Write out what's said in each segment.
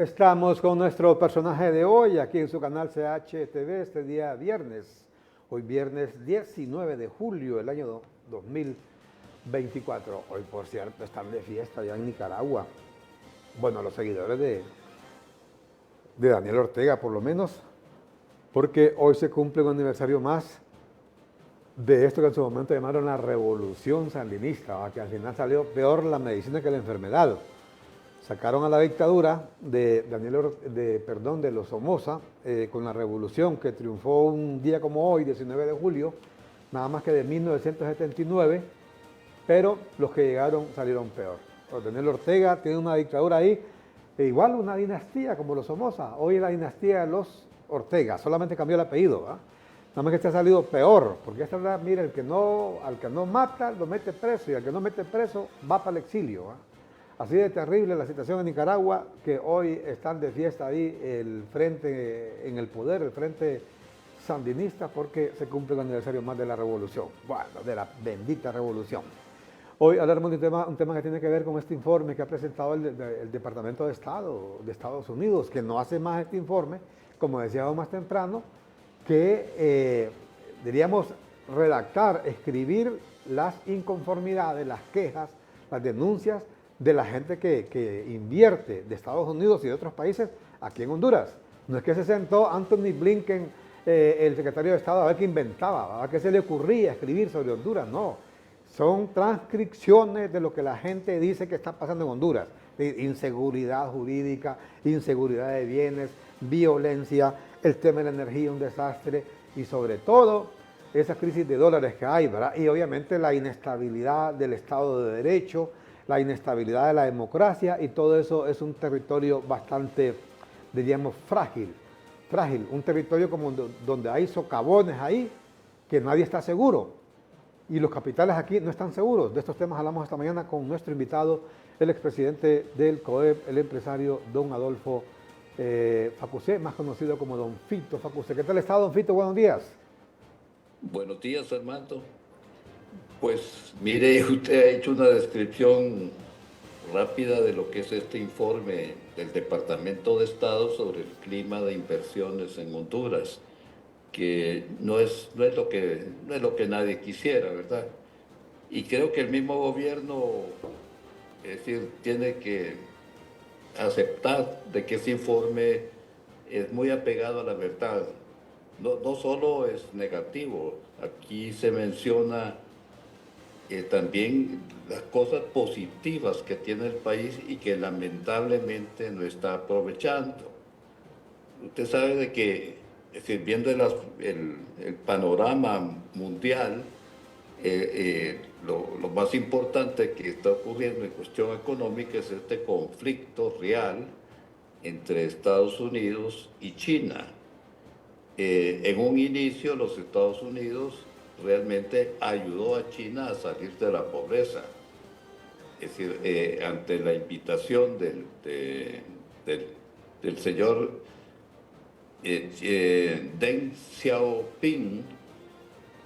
Estamos con nuestro personaje de hoy aquí en su canal CHTV este día viernes. Hoy viernes 19 de julio del año 2024. Hoy, por cierto, están de fiesta allá en Nicaragua. Bueno, los seguidores de Daniel Ortega, por lo menos, porque hoy se cumple un aniversario más de esto que en su momento llamaron la revolución sandinista, que al final salió peor la medicina que la enfermedad. Sacaron a la dictadura de de los Somoza con la revolución que triunfó un día como hoy, 19 de julio, nada más que de 1979, pero los que llegaron salieron peor. Daniel Ortega tiene una dictadura ahí, igual una dinastía como los Somoza. Hoy es la dinastía de los Ortega, solamente cambió el apellido, ¿eh? Nada más que este ha salido peor, porque esta verdad, mira, al que no mata, lo mete preso, y al que no mete preso, va para el exilio, ¿eh? Así de terrible la situación en Nicaragua, que hoy están de fiesta ahí el frente en el poder, el frente sandinista, porque se cumple el aniversario más de la revolución, bueno, de la bendita revolución. Hoy hablaremos de un tema que tiene que ver con este informe que ha presentado el Departamento de Estado de Estados Unidos, que no hace más este informe, como decíamos más temprano, que diríamos redactar, escribir las inconformidades, las quejas, las denuncias de la gente que invierte de Estados Unidos y de otros países aquí en Honduras. No es que se sentó Anthony Blinken, el secretario de Estado, a ver qué inventaba, a ver qué se le ocurría escribir sobre Honduras. No, son transcripciones de lo que la gente dice que está pasando en Honduras. Inseguridad jurídica, inseguridad de bienes, violencia, el tema de la energía, un desastre, y sobre todo esa crisis de dólares que hay, ¿verdad? Y obviamente la inestabilidad del Estado de Derecho, la inestabilidad de la democracia, y todo eso es un territorio bastante, diríamos, frágil, un territorio como donde hay socavones ahí, que nadie está seguro, y los capitales aquí no están seguros. De estos temas hablamos esta mañana con nuestro invitado, el expresidente del COEP, el empresario don Adolfo Facusé, más conocido como don Fito Facusé. ¿Qué tal está, don Fito? Buenos días. Buenos días, Armando. Pues mire, usted ha hecho una descripción rápida de lo que es este informe del Departamento de Estado sobre el clima de inversiones en Honduras, que no es lo que nadie quisiera, ¿verdad? Y creo que el mismo gobierno, es decir, tiene que aceptar de que ese informe es muy apegado a la verdad. No solo es negativo, aquí se menciona también las cosas positivas que tiene el país y que lamentablemente no está aprovechando. Usted sabe de que, es decir, viendo el panorama mundial, lo más importante que está ocurriendo en cuestión económica es este conflicto real entre Estados Unidos y China. En un inicio, los Estados Unidos realmente ayudó a China a salir de la pobreza. Es decir, ante la invitación del señor Deng Xiaoping,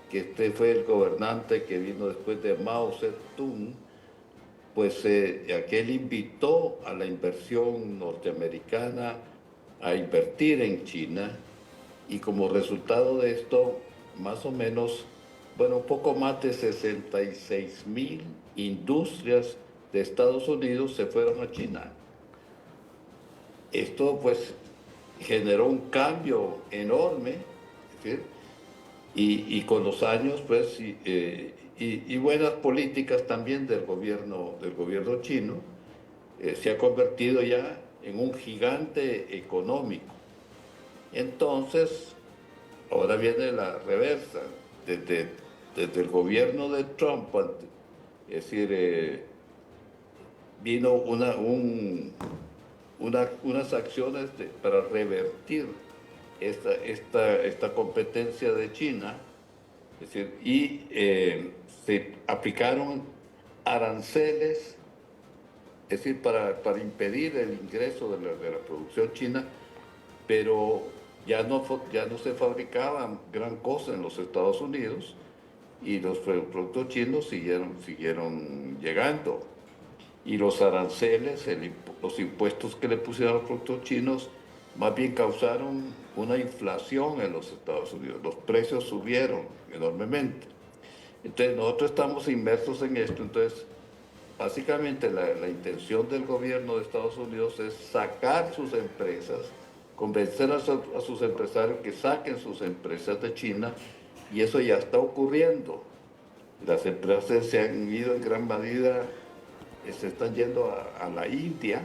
que este fue el gobernante que vino después de Mao Zedong, pues aquel invitó a la inversión norteamericana a invertir en China, y como resultado de esto, más o menos, bueno, un poco más de 66,000 industrias de Estados Unidos se fueron a China. Esto pues generó un cambio enorme, ¿sí? Y con los años pues y buenas políticas también del gobierno chino, se ha convertido ya en un gigante económico. Entonces, ahora viene la reversa. Desde el gobierno de Trump, es decir, vino unas acciones para revertir esta competencia de China, es decir, y se aplicaron aranceles, es decir, para impedir el ingreso de la producción china, pero ya no se fabricaban gran cosa en los Estados Unidos y los productos chinos siguieron llegando. y los aranceles, los impuestos que le pusieron a los productos chinos, más bien causaron una inflación en los Estados Unidos. Los precios subieron enormemente. Entonces nosotros estamos inmersos en esto. Entonces, básicamente la intención del gobierno de Estados Unidos es sacar sus empresas, convencer a sus empresarios que saquen sus empresas de China, y eso ya está ocurriendo. Las empresas se han ido en gran medida, se están yendo a la India,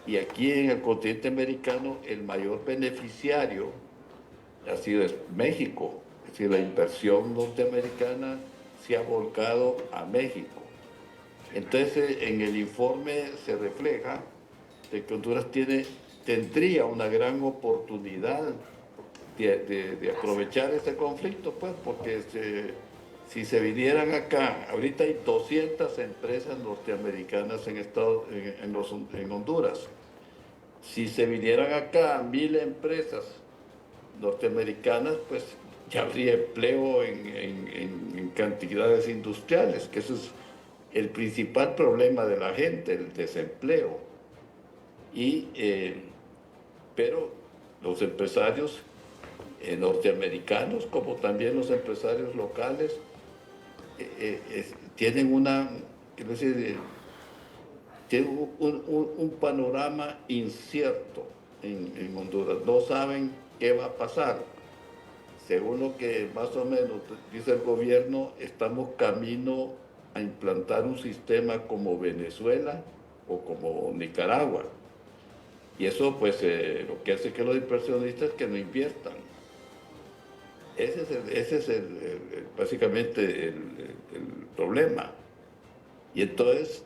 y aquí en el continente americano el mayor beneficiario ha sido México. Es decir, la inversión norteamericana se ha volcado a México. Entonces, en el informe se refleja de que Honduras tendría una gran oportunidad de aprovechar ese conflicto, pues, porque si se vinieran acá, ahorita hay 200 empresas norteamericanas en Honduras. Si se vinieran acá 1000 empresas norteamericanas, pues ya habría empleo en cantidades industriales, que eso es el principal problema de la gente, el desempleo. Pero los empresarios norteamericanos, como también los empresarios locales, tienen quiero decir, tienen un panorama incierto en Honduras. No saben qué va a pasar. Según lo que más o menos dice el gobierno, estamos camino a implantar un sistema como Venezuela o como Nicaragua. Y eso, pues, lo que hace que los inversionistas que no inviertan. Ese es básicamente el problema. Y entonces,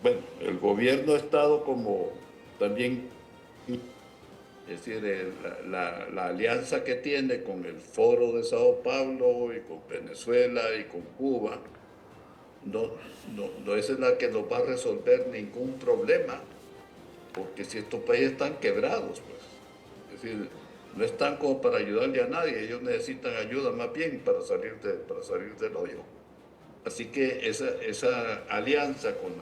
bueno, el gobierno ha estado como también, es decir, la alianza que tiene con el Foro de Sao Paulo y con Venezuela y con Cuba, no es la que nos va a resolver ningún problema, porque si estos países están quebrados, pues, es decir, no están como para ayudarle a nadie, ellos necesitan ayuda más bien para salir del hoyo. Así que esa alianza con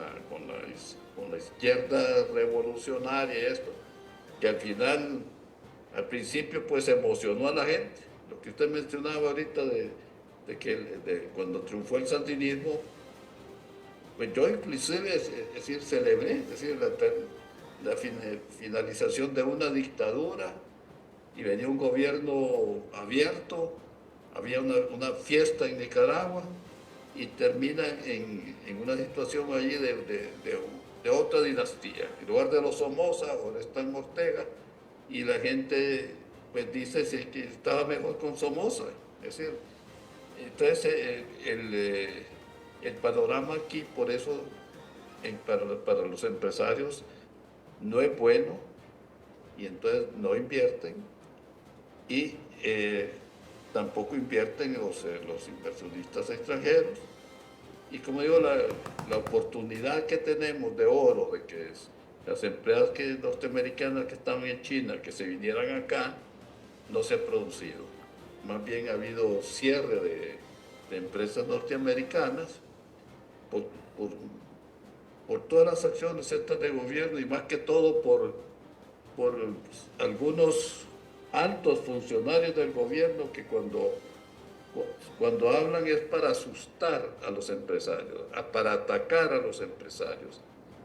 la izquierda revolucionaria y esto, que al principio pues emocionó a la gente. Lo que usted mencionaba ahorita de que cuando triunfó el sandinismo, pues yo inclusive, es decir, celebré, es decir, la finalización de una dictadura, y venía un gobierno abierto, había una fiesta en Nicaragua, y termina en una situación allí de otra dinastía. En lugar de los Somoza, ahora está en Ortega, y la gente pues dice que estaba mejor con Somoza. Es decir, entonces el panorama aquí, por eso, para los empresarios no es bueno, y entonces no invierten, y tampoco invierten los inversionistas extranjeros. Y como digo, la oportunidad que tenemos de oro, de que las empresas norteamericanas que estaban en China, que se vinieran acá, no se ha producido. Más bien ha habido cierre de empresas norteamericanas por, por, por todas las acciones estas de gobierno, y más que todo por algunos altos funcionarios del gobierno que cuando hablan es para asustar a los empresarios, para atacar a los empresarios,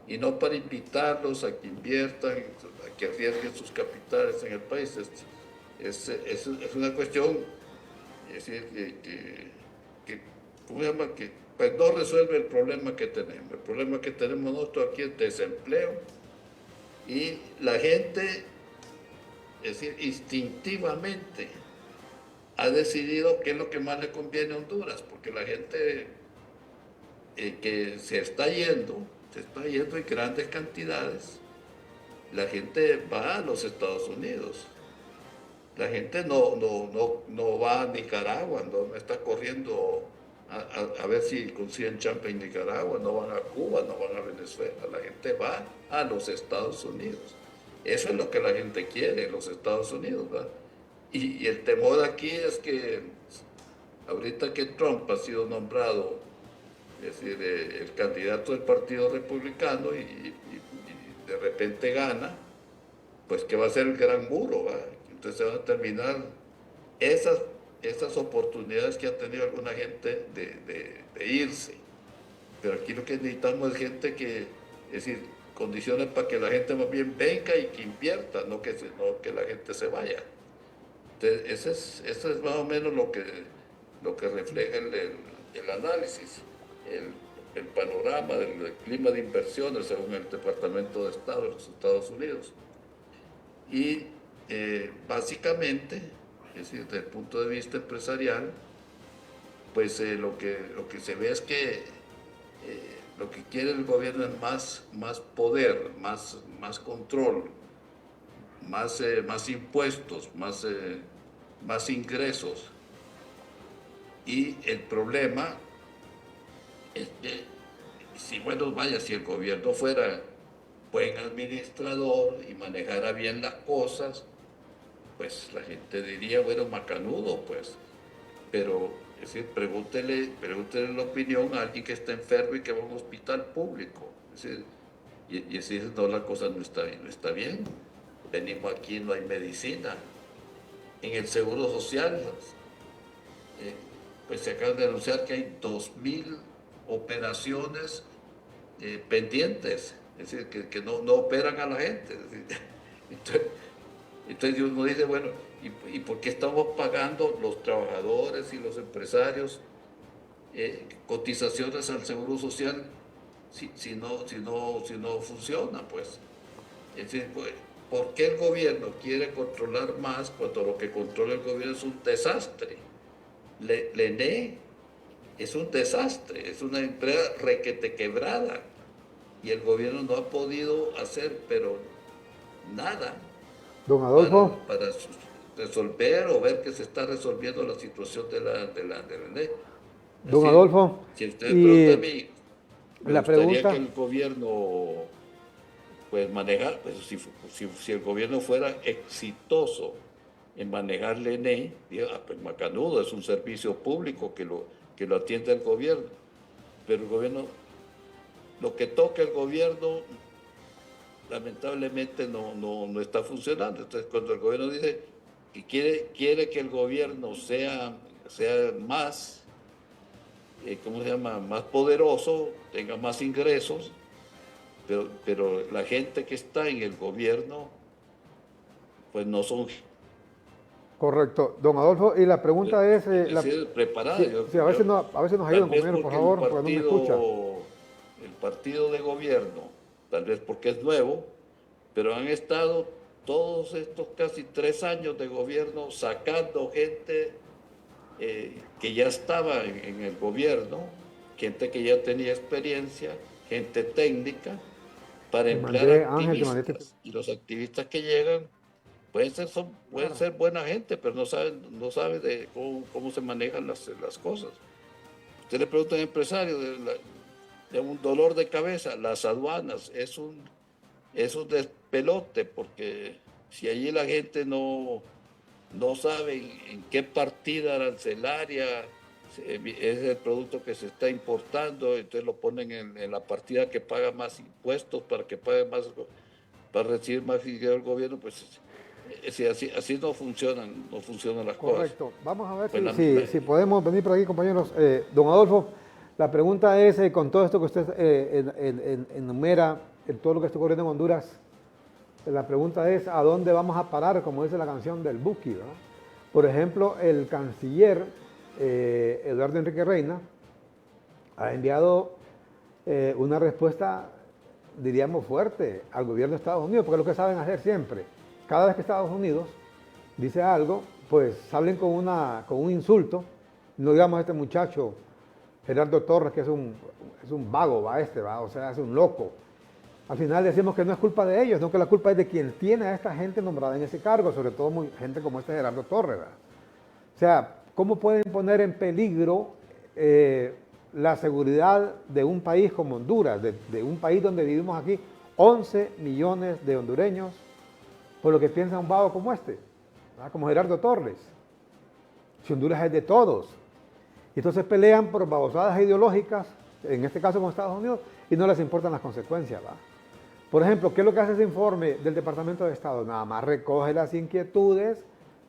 y no para invitarlos a que inviertan, a que arriesguen sus capitales en el país. Es una cuestión, es decir, ¿cómo se llama? Que pues no resuelve el problema que tenemos. El problema que tenemos nosotros aquí es desempleo, y la gente, es decir, instintivamente ha decidido qué es lo que más le conviene a Honduras, porque la gente que se está yendo en grandes cantidades. La gente va a los Estados Unidos. La gente no va a Nicaragua, no está corriendo a ver si consiguen chamba en Nicaragua, no van a Cuba, no van a Venezuela. La gente va a los Estados Unidos. Eso es lo que la gente quiere, los Estados Unidos, ¿verdad? Y el temor aquí es que ahorita que Trump ha sido nombrado es decir, el candidato del Partido Republicano y de repente gana, pues que va a ser el gran muro, ¿va? Entonces se van a terminar esas, esas oportunidades que ha tenido alguna gente de irse. Pero aquí lo que necesitamos es gente que, es decir, condiciones para que la gente más bien venga y que invierta, no que la gente se vaya. Entonces, eso es más o menos lo que refleja el análisis, el panorama del clima de inversiones según el Departamento de Estado de los Estados Unidos. Y básicamente, es decir, desde el punto de vista empresarial, pues lo que se ve es que lo que quiere el gobierno es más poder, más control, más impuestos, más ingresos. Y el problema es que, si el gobierno fuera buen administrador y manejara bien las cosas, pues la gente diría, bueno, macanudo, pues. Pero, es decir, pregúntele la opinión a alguien que está enfermo y que va a un hospital público. Es decir, y así no, la cosa no está bien, no está bien. Venimos aquí, no hay medicina. En el Seguro Social, pues se acaba de anunciar que hay 2.000 operaciones pendientes, es decir, que no operan a la gente. Entonces uno dice, bueno, ¿y por qué estamos pagando los trabajadores y los empresarios cotizaciones al Seguro Social si no funciona? Pues, es decir, pues, ¿por qué el gobierno quiere controlar más cuando lo que controla el gobierno es un desastre? L'ENE es un desastre, es una empresa requete quebrada y el gobierno no ha podido hacer, pero nada Don Adolfo, para resolver o ver que se está resolviendo la situación de la ENE. don Así, Adolfo, si usted me pregunta a y mí, me la gustaría que pregunta, el gobierno pues manejar, pues si el gobierno fuera exitoso en manejar el ENE, pues macanudo, es un servicio público que lo atiende el gobierno, pero el gobierno, lo que toca el gobierno, lamentablemente no está funcionando. Entonces, cuando el gobierno dice que quiere que el gobierno sea más, ¿cómo se llama?, más poderoso, tenga más ingresos, pero la gente que está en el gobierno, pues no son correcto, don Adolfo, y la pregunta es, preparadas. sí, a veces nos Tal ayudan, vez compañeros, por porque favor, porque no me escucha. el partido de gobierno, tal vez porque es nuevo, pero han estado todos estos casi 3 años de gobierno sacando gente que ya estaba en el gobierno, gente que ya tenía experiencia, gente técnica, para Te emplear mandé, Ángel, te mandé. activistas. Y los activistas que llegan pueden Claro. ser buena gente, pero no saben de cómo se manejan las cosas. Usted le pregunta a un empresario de un dolor de cabeza, las aduanas, es un despelote, porque si allí la gente no sabe en qué partida arancelaria es el producto que se está importando, entonces lo ponen en la partida que paga más impuestos para que pague más, para recibir más dinero del gobierno, pues así no funcionan las cosas. Correcto. Vamos a ver Pues si podemos venir por aquí, compañeros. Don Adolfo, la pregunta es, con todo esto que usted enumera, en todo lo que está ocurriendo en Honduras, la pregunta es, ¿a dónde vamos a parar? Como dice la canción del Buki, ¿verdad? Por ejemplo, el canciller Eduardo Enrique Reina ha enviado una respuesta, diríamos, fuerte al gobierno de Estados Unidos, porque es lo que saben hacer siempre. Cada vez que Estados Unidos dice algo, pues salen con un insulto. No digamos a este muchacho, Gerardo Torres, que es un vago, o sea, es un loco. Al final decimos que no es culpa de ellos, no, que la culpa es de quien tiene a esta gente nombrada en ese cargo, sobre todo gente como este Gerardo Torres, ¿verdad? O sea, ¿cómo pueden poner en peligro la seguridad de un país como Honduras, de un país donde vivimos aquí 11 millones de hondureños, por lo que piensa un vago como este, ¿verdad? Como Gerardo Torres? Si Honduras es de todos. Y entonces pelean por babosadas ideológicas en este caso con Estados Unidos, y no les importan las consecuencias, ¿va? Por ejemplo, ¿qué es lo que hace ese informe del Departamento de Estado? Nada más recoge las inquietudes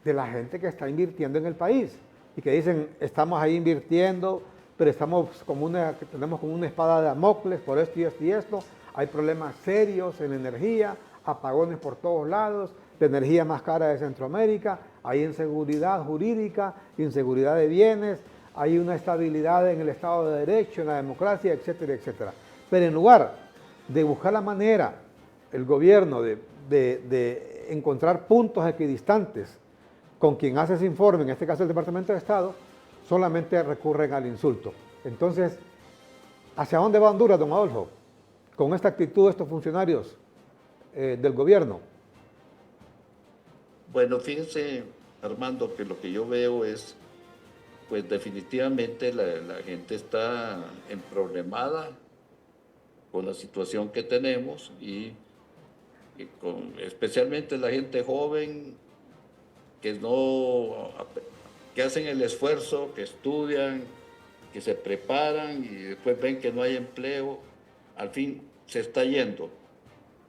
de la gente que está invirtiendo en el país y que dicen, estamos ahí invirtiendo, pero tenemos como una espada de Damocles por esto y esto y esto, hay problemas serios en la energía, apagones por todos lados, la energía más cara de Centroamérica, hay inseguridad jurídica, inseguridad de bienes, hay una estabilidad en el Estado de Derecho, en la democracia, etcétera, etcétera. Pero en lugar de buscar la manera, el gobierno, de encontrar puntos equidistantes con quien hace ese informe, en este caso el Departamento de Estado, solamente recurren al insulto. Entonces, ¿hacia dónde va Honduras, don Adolfo? Con esta actitud de estos funcionarios del gobierno. Bueno, fíjese, Armando, que lo que yo veo es, pues definitivamente la gente está emproblemada con la situación que tenemos y especialmente la gente joven que hacen el esfuerzo, que estudian, que se preparan y después ven que no hay empleo, al fin se está yendo.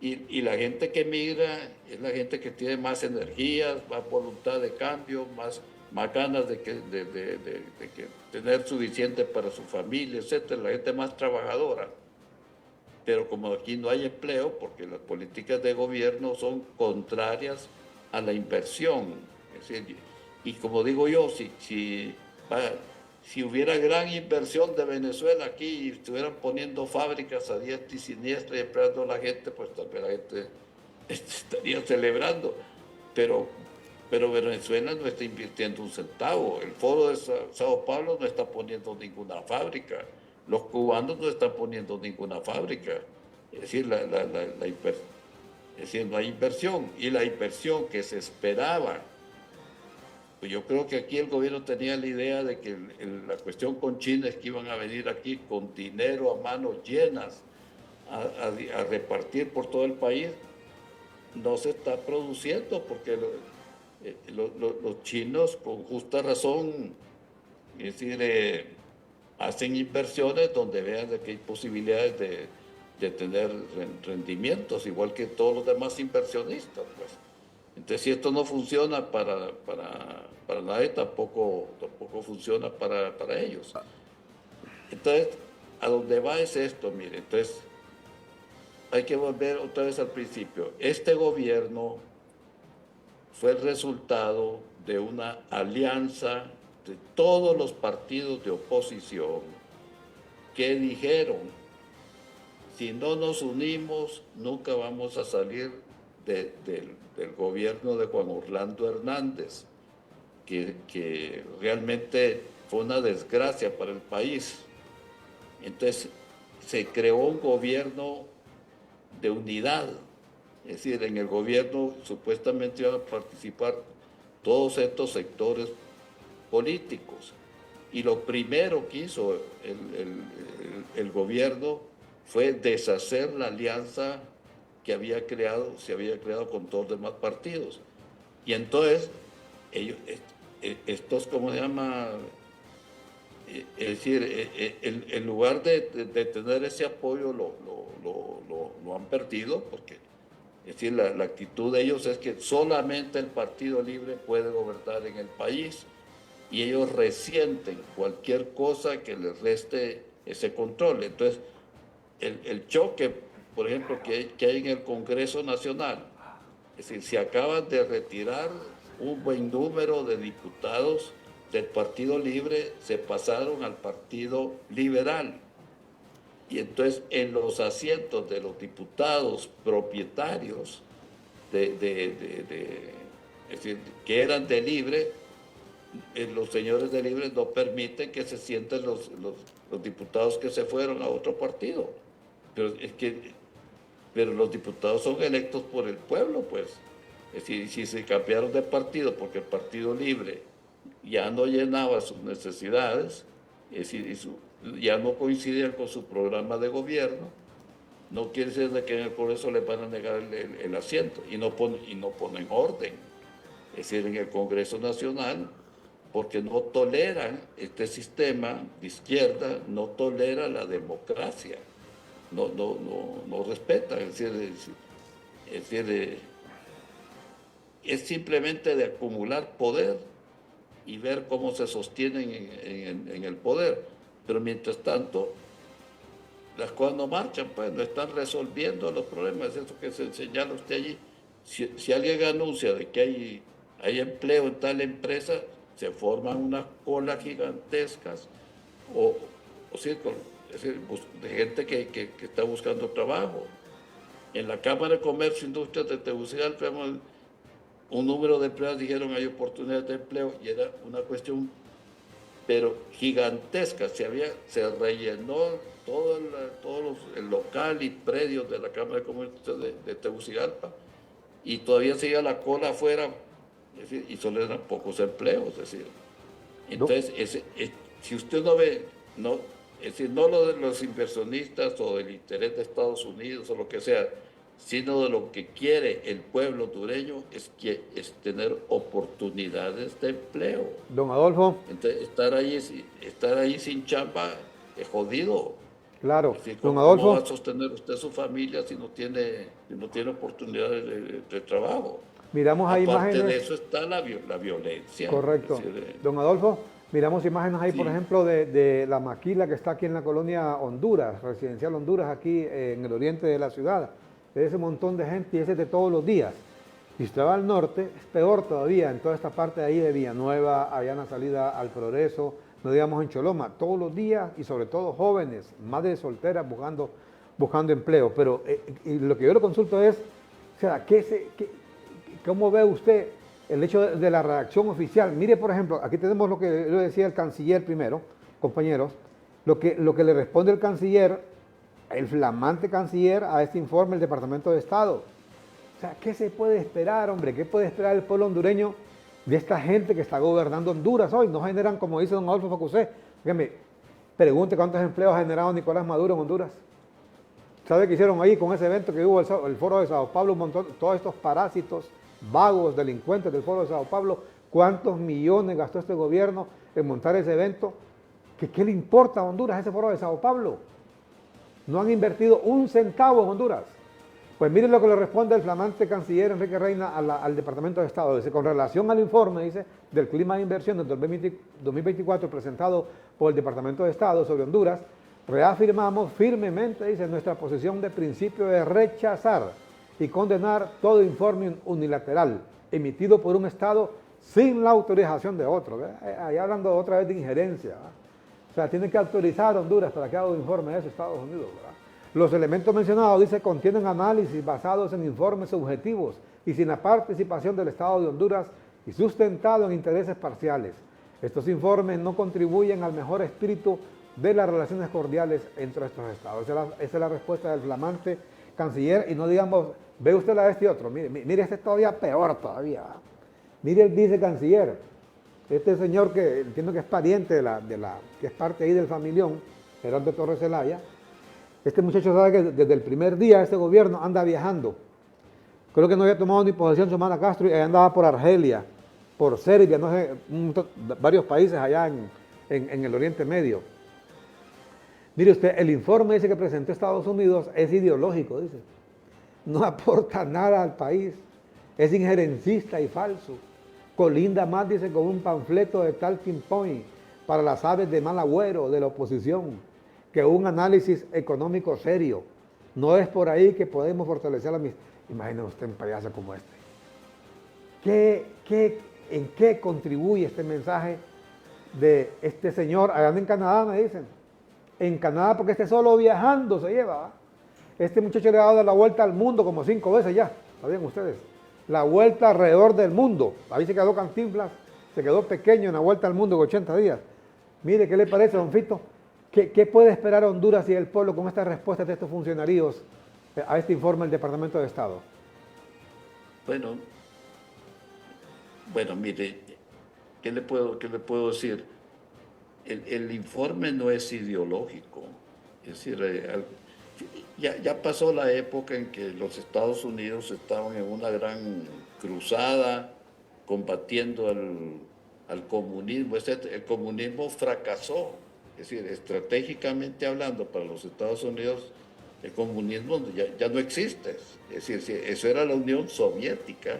Y la gente que migra es la gente que tiene más energías, más voluntad de cambio, más ganas de tener suficiente para su familia, etcétera, la gente más trabajadora. Pero como aquí no hay empleo, porque las políticas de gobierno son contrarias a la inversión. Es decir, y como digo yo, si hubiera gran inversión de Venezuela aquí y estuvieran poniendo fábricas a diestra y siniestra y empleando a la gente, pues tal vez la gente estaría celebrando. Pero Venezuela no está invirtiendo un centavo. El Foro de Sao Paulo no está poniendo ninguna fábrica. Los cubanos no están poniendo ninguna fábrica. Es decir, es decir, no hay inversión. Y la inversión que se esperaba, pues yo creo que aquí el gobierno tenía la idea de que la cuestión con China es que iban a venir aquí con dinero a manos llenas a repartir por todo el país. No se está produciendo porque los chinos, con justa razón, es decir, hacen inversiones donde vean de que hay posibilidades de tener rendimientos, igual que todos los demás inversionistas, pues. Entonces, si esto no funciona para nadie, tampoco funciona para ellos. Entonces, a dónde va es esto, mire. Entonces, hay que volver otra vez al principio. Este gobierno fue el resultado de una alianza de todos los partidos de oposición que dijeron, si no nos unimos, nunca vamos a salir del gobierno de Juan Orlando Hernández, que realmente fue una desgracia para el país. Entonces, se creó un gobierno de unidad, es decir, en el gobierno supuestamente iban a participar todos estos sectores políticos. Y lo primero que hizo el gobierno fue deshacer la alianza que se había creado con todos los demás partidos. Y entonces, estos, ¿cómo se llama? Es decir, en lugar de tener ese apoyo, lo han perdido, porque es decir, la actitud de ellos es que solamente el Partido Libre puede gobernar en el país y ellos resienten cualquier cosa que les reste ese control. Entonces, el choque, por ejemplo, que hay en el Congreso Nacional, es decir, se acaban de retirar un buen número de diputados del Partido Libre, se pasaron al Partido Liberal. Y entonces en los asientos de los diputados propietarios, es decir, que eran de Libre, los señores de Libre no permiten que se sienten los diputados que se fueron a otro partido. Pero los diputados son electos por el pueblo, pues. Es decir, si se cambiaron de partido porque el Partido Libre ya no llenaba sus necesidades, es decir, ya no coincidían con su programa de gobierno, no quiere decir de que en el Congreso les van a negar el asiento y no ponen orden. Es decir, en el Congreso Nacional porque no toleran este sistema de izquierda, no tolera la democracia, no respeta, es simplemente de acumular poder y ver cómo se sostienen en el poder. Pero mientras tanto, las cosas no marchan, pues no están resolviendo los problemas. Eso que se señala usted allí. Si alguien anuncia de que hay empleo en tal empresa, se forman unas colas gigantescas o círculos, es decir, de gente que está buscando trabajo. En la Cámara de Comercio e Industrias de Tegucigalpa, un número de empleados dijeron hay oportunidades de empleo y era una cuestión pero gigantesca. Se rellenó todo el local y predios de la Cámara de Comercio de Tegucigalpa y todavía seguía la cola afuera, es decir, y solo eran pocos empleos, es decir. Entonces, si usted no ve, no, es decir, no lo de los inversionistas o del interés de Estados Unidos o lo que sea, sino de lo que quiere el pueblo hondureño es tener oportunidades de empleo. Don Adolfo. Entonces, estar ahí sin chamba es jodido. Claro, Es decir, don ¿cómo Adolfo. va a sostener usted su familia si no tiene oportunidades de trabajo? Miramos ahí Aparte imágenes. de eso está la violencia. Correcto. Es decir, Don Adolfo, miramos imágenes ahí, sí. por ejemplo, de la maquila que está aquí en la colonia Honduras, residencial Honduras, aquí en el oriente de la ciudad. De ese montón de gente y ese de todos los días. Si usted va al norte, es peor todavía, en toda esta parte de ahí de Villanueva, allá en la salida al Progreso, no digamos en Choloma, todos los días y sobre todo jóvenes, madres solteras buscando empleo. Pero y lo que yo le consulto es, o sea, ¿cómo ve usted el hecho de la redacción oficial? Mire, por ejemplo, aquí tenemos lo que yo decía el canciller primero, compañeros, lo que le responde el canciller, el flamante canciller, a este informe del Departamento de Estado. O sea, ¿qué se puede esperar, hombre? ¿Qué puede esperar el pueblo hondureño de esta gente que está gobernando Honduras hoy? No generan, como dice don Adolfo Facusé. Dígame, pregunte cuántos empleos ha generado Nicolás Maduro en Honduras. ¿Sabe qué hicieron ahí con ese evento que hubo el Foro de Sao Paulo? Un montón, todos estos parásitos, vagos, delincuentes del Foro de Sao Paulo. ¿Cuántos millones gastó este gobierno en montar ese evento? ¿Qué le importa a Honduras ese Foro de Sao Paulo? No han invertido un centavo en Honduras. Pues miren lo que le responde el flamante canciller Enrique Reina al Departamento de Estado. Dice, con relación al informe, dice, del clima de inversión del 2024 presentado por el Departamento de Estado sobre Honduras, reafirmamos firmemente, dice, nuestra posición de principio de rechazar y condenar todo informe unilateral emitido por un Estado sin la autorización de otro. Ahí hablando otra vez de injerencia, ¿verdad? O sea, tienen que autorizar a Honduras para que haga un informe de eso, Estados Unidos, ¿verdad? Los elementos mencionados, dice, contienen análisis basados en informes subjetivos y sin la participación del Estado de Honduras y sustentado en intereses parciales. Estos informes no contribuyen al mejor espíritu de las relaciones cordiales entre estos estados. Esa es la respuesta del flamante canciller y no digamos, ve usted la de este otro, mire este es todavía peor todavía. Mire el vicecanciller, este señor que entiendo que es pariente que es parte ahí del familión, Gerardo Torres Zelaya. Este muchacho sabe que desde el primer día este gobierno anda viajando. Creo que no había tomado ni posesión Xiomara Castro y andaba por Argelia, por Serbia, no sé, varios países allá en el Oriente Medio. Mire usted, el informe ese que presentó Estados Unidos es ideológico, dice. No aporta nada al país, es injerencista y falso. Colinda más, dice, con un panfleto de talking point para las aves de mal agüero de la oposición, que un análisis económico serio. No es por ahí que podemos fortalecer la amistad. Imagínese usted un payaso como este. ¿En qué contribuye este mensaje de este señor? Allá en Canadá me dicen. En Canadá, porque este solo viajando se lleva. Este muchacho le ha dado la vuelta al mundo como 5 veces ya. ¿Sabían ustedes? La vuelta alrededor del mundo. Ahí se quedó Cantinflas, se quedó pequeño en la vuelta al mundo en 80 días. Mire, ¿qué le parece, don Fito? ¿Qué puede esperar Honduras y el pueblo con estas respuestas de estos funcionarios a este informe del Departamento de Estado? Bueno, mire, ¿qué le puedo decir? El informe no es ideológico. Es decir, ya pasó la época en que los Estados Unidos estaban en una gran cruzada combatiendo al comunismo. El comunismo fracasó. Es decir, estratégicamente hablando para los Estados Unidos, el comunismo ya no existe. Es decir, eso era la Unión Soviética,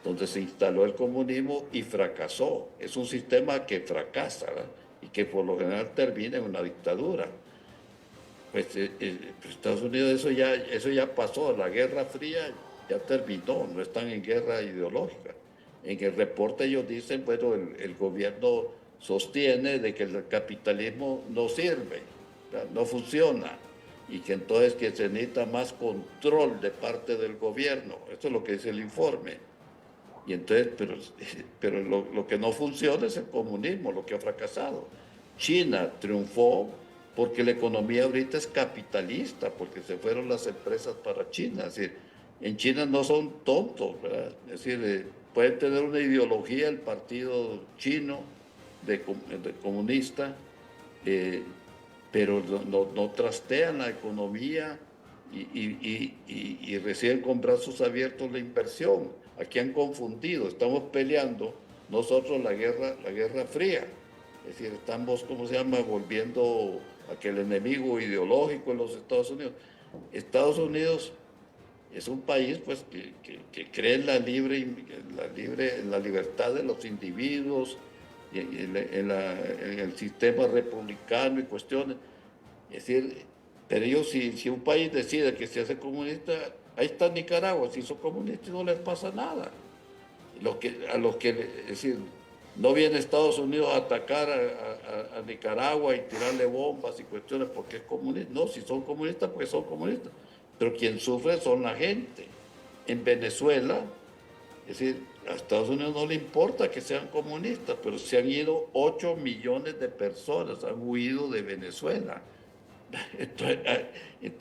donde se instaló el comunismo y fracasó. Es un sistema que fracasa, ¿verdad? Y que por lo general termina en una dictadura. Pues Estados Unidos eso ya pasó, la Guerra Fría ya terminó, no están en guerra ideológica. En el reporte ellos dicen, bueno, el gobierno sostiene de que el capitalismo no sirve, no funciona, y que entonces que se necesita más control de parte del gobierno. Eso es lo que dice el informe. Y entonces, pero lo que no funciona es el comunismo, lo que ha fracasado. China triunfó porque la economía ahorita es capitalista, porque se fueron las empresas para China. Es decir, en China no son tontos, ¿verdad? Es decir, pueden tener una ideología el partido chino de comunista, eh, pero no trastean la economía y reciben con brazos abiertos la inversión. Aquí han confundido, estamos peleando nosotros la Guerra Fría. Es decir, estamos, ¿cómo se llama?, volviendo a que el enemigo ideológico en los Estados Unidos. Estados Unidos es un país pues, que cree en en la libertad de los individuos, en el sistema republicano y cuestiones. Es decir, pero ellos, si un país decide que se hace comunista, ahí está Nicaragua, si son comunistas no les pasa nada. Es decir, no viene Estados Unidos a atacar a Nicaragua y tirarle bombas y cuestiones porque es comunista. No, si son comunistas, porque son comunistas. Pero quien sufre son la gente. En Venezuela, es decir, a Estados Unidos no le importa que sean comunistas, pero se han ido 8 millones de personas, han huido de Venezuela. Entonces